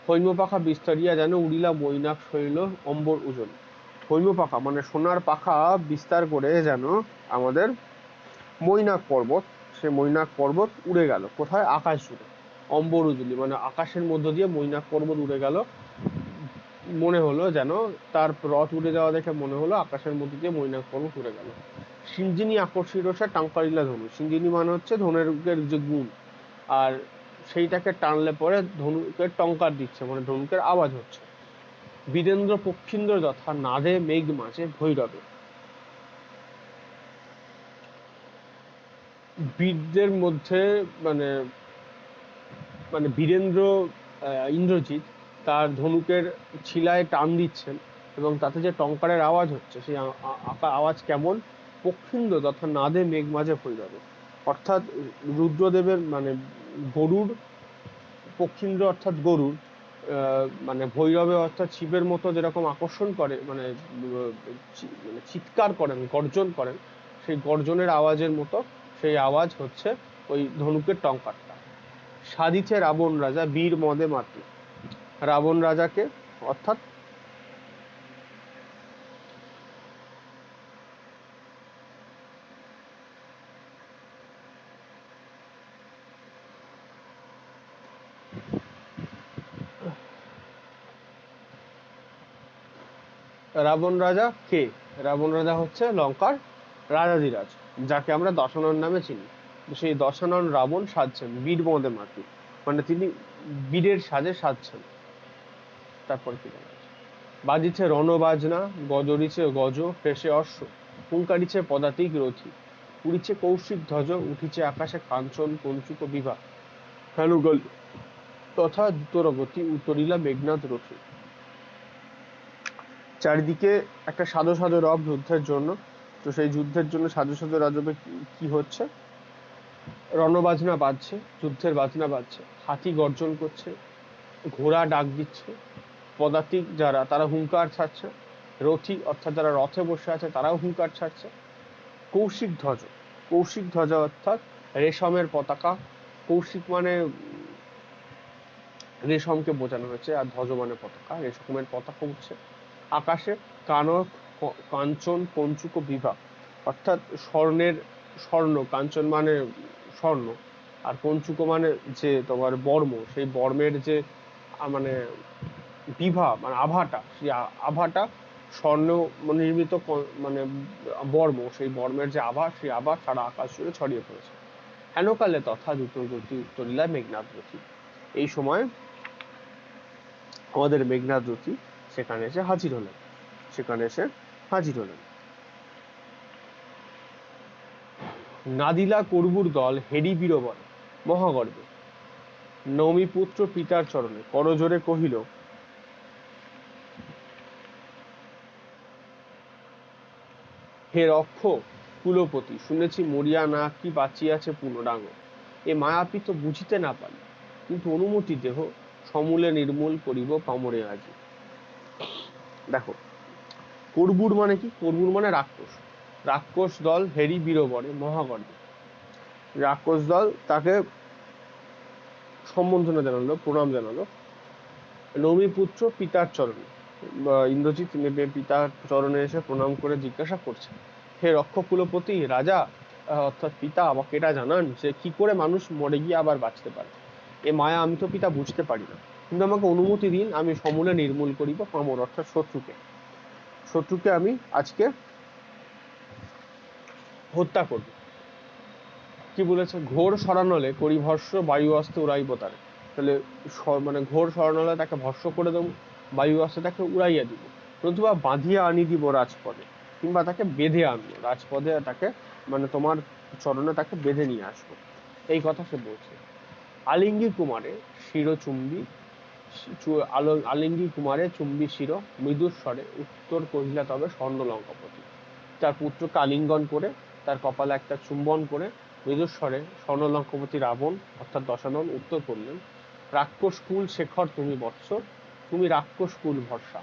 হৈমপাখা বিস্তারিয়া যেন উড়িলা মৈনাক শৈল অম্বর উজ্জ্বল, হৈমপাখা মানে সোনার পাখা বিস্তার করে যেন আমাদের মৈনাক পর্বত, সে মৈনাক পর্বত উড়ে গেল কোথায়, আকাশ জুড়ে, অম্বর উজ্জ্বলী মানে আকাশের মধ্য দিয়ে মৈনাক পর্বত উড়ে গেল, মনে হলো যেন তার রথ উড়ে যাওয়া দেখে মনে হলো আকাশের মধ্যে দিয়ে মৈনাক পর্বত উড়ে গেল। সিঞ্জিনী আকর্ষী রোষা টাঙ্কারিলা ধনু, সিঞ্জিনী মানে হচ্ছে ধনুকের যে গুণ, আর সেইটাকে টানলে পরে ধনুকে টঙ্কার দিচ্ছে, মানে ধনুকের আওয়াজ হচ্ছে। বীরেন্দ্র পক্ষীন্দ্র যথা নাদে মেঘ মাঝে ভৈরবে, বীরদের মধ্যে মানে মানে বীরেন্দ্র ইন্দ্রজিৎ তার ধনুকের ছিলায় টান দিচ্ছেন, এবং তাতে যে টঙ্কারের আওয়াজ হচ্ছে সেই আওয়াজ কেমন, পক্ষীন্দ্র তথা নাদে মেঘ মাঝে ভৈরবে, অর্থাৎ রুদ্রদেবের মানে গরুর, পক্ষীন্দ্র অর্থাৎ গরুর মানে ভৈরবে অর্থাৎ শিবের মতো যেরকম আকর্ষণ করে, মানে মানে চিৎকার করেন, গর্জন করেন, সেই গর্জনের আওয়াজের মতো সেই আওয়াজ হচ্ছে ওই ধনুকের টঙ্কারটা। সাধিছে রাবণ রাজা বীর মদে মাতি। রাবণ রাজাকে অর্থাৎ রাবণ রাজা কে? রাবণ রাজা হচ্ছে লঙ্কার রাজাধিরাজ, যাকে আমরা দশানন নামে চিনি। সেই দশানন রাবণ সাজছেন বীর মদে মাতি, মানে তিনি বীরের সাজে সাজছেন। তারপর কি বলা আছে? বাজিছে রণবাজনা গজরিছে গজ ফেসে অশ্ব হুঙ্কারিছে পদাতিক রথি উড়িছে কৌশিক ধ্বজ উঠিছে আকাশে কাঞ্চন কঞ্চুক বিভা হেনুগল তথা দ্রুতরগতি উত্তরিলা মেঘনাদ রথি। চারিদিকে একটা সাজো সাজো রব যুদ্ধের জন্য। তো সেই যুদ্ধের জন্য সাজো সাজো রবে কি হচ্ছে? রণবাজনা বাজছে, যুদ্ধের বাজনা বাজছে, হাতি গর্জন করছে, ঘোড়া ডাক দিচ্ছে, পদাতিক যারা তারা হুঙ্কার ছাড়ছে, রথী অর্থাৎ যারা রথে বসে আছে তারাও হুঙ্কার ছাড়ছে। কৌশিক ধ্বজ, কৌশিক ধ্বজ অর্থাৎ রেশমের পতাকা। কৌশিক মানে রেশমকে বোঝানো হয়েছে, আর ধ্বজ মানে পতাকা। রেশমের পতাকা উঠছে আকাশে। কানক কাঞ্চন কঞ্চুক বিভা, অর্থাৎ স্বর্ণের, স্বর্ণ, কাঞ্চন মানে স্বর্ণ, আর কঞ্চুক মানে যে তোমার বর্ম, সেই বর্মের যে মানে বিভা মানে আভাটা, সেই আভাটা স্বর্ণ নির্মিত মানে বর্ম, সেই বর্মের যে আভা, সেই আভা সারা আকাশ জুড়ে ছড়িয়ে পড়েছে। হেনকালে তথা দ্রুতগতি উত্তরিলায় মেঘনাদ রথী। এই সময় আমাদের মেঘনাদ রথী সেখানে এসে হাজির হলেন, সেখানে এসে হাজির হলেন। নাদিলা করবুর দল হেরি বীরবরে মহাগর্বে নৌমিপুত্র পিতার চরণে করজোরে কহিল, হে রক্ষ কুলপতি, শুনেছি মরিয়া না কি বাঁচিয়াছে পুনরাঙ্গ। এ মায়াপি তো বুঝিতে না পারি, কিন্তু অনুমতি দেহ সমূলে নির্মূল করিব পামরে আজি। দেখো, করবুর মানে কি? করবুর মানে রাক্ষস। রাক্ষস দল হেরি বীরবরে মহাগর্বে, রাক্ষস দল তাকে সম্বর্ধনা জানালো, প্রণাম জানালো নৌমিপুত্র পিতার চরণে। ইন্দ্রজিৎ পিতার চরণে এসে প্রণাম করে জিজ্ঞাসা করছে, হে রক্ষ কুলপতি রাজা, অর্থাৎ পিতা, আমাকে এটা জানান যে কি করে মানুষ মরে গিয়ে আবার বাঁচতে পারে। এ মায়া আমি তো পিতা বুঝতে পারি না, কিন্তু আমাকে অনুমতি দিন, আমি সমূলে নির্মূল করিব পামর অর্থাৎ শত্রুকে। শত্রুকে আমি আজকে হত্যা করব। কি বলেছে? ঘোর সরানলে করি ভস্য বায়ু অস্ত্র উড়াইব তারে। তাহলে মানে ঘোর সরানলে তাকে ভস্য করে দেবো, বায়ু অস্ত্রে তাকে উড়াইয়া দিব, নতুবা বাঁধিয়া আনি দিব রাজপদে, কিংবা তাকে বেঁধে আনবো রাজপদে, তাকে মানে তোমার চরণে তাকে বেঁধে নিয়ে আসবো। এই কথা সে বলছে। আলিঙ্গি কুমারে শিরচুম্বী, আলিঙ্গি কুমারে চুম্বী শির মৃদুর স্বরে উত্তর কহিলা তবে স্বর্ণ লঙ্কাপতি। তার পুত্রকে আলিঙ্গন করে তার কপালে একটা চুম্বন করে মৃদুস্বরে স্বর্ণলঙ্কাপতি রাবণ অর্থাৎ দশানন উত্তর করলেন, রাক্ষস কুল শেখর তুমি বৎস, তুমি রাক্ষস কুল ভরসা।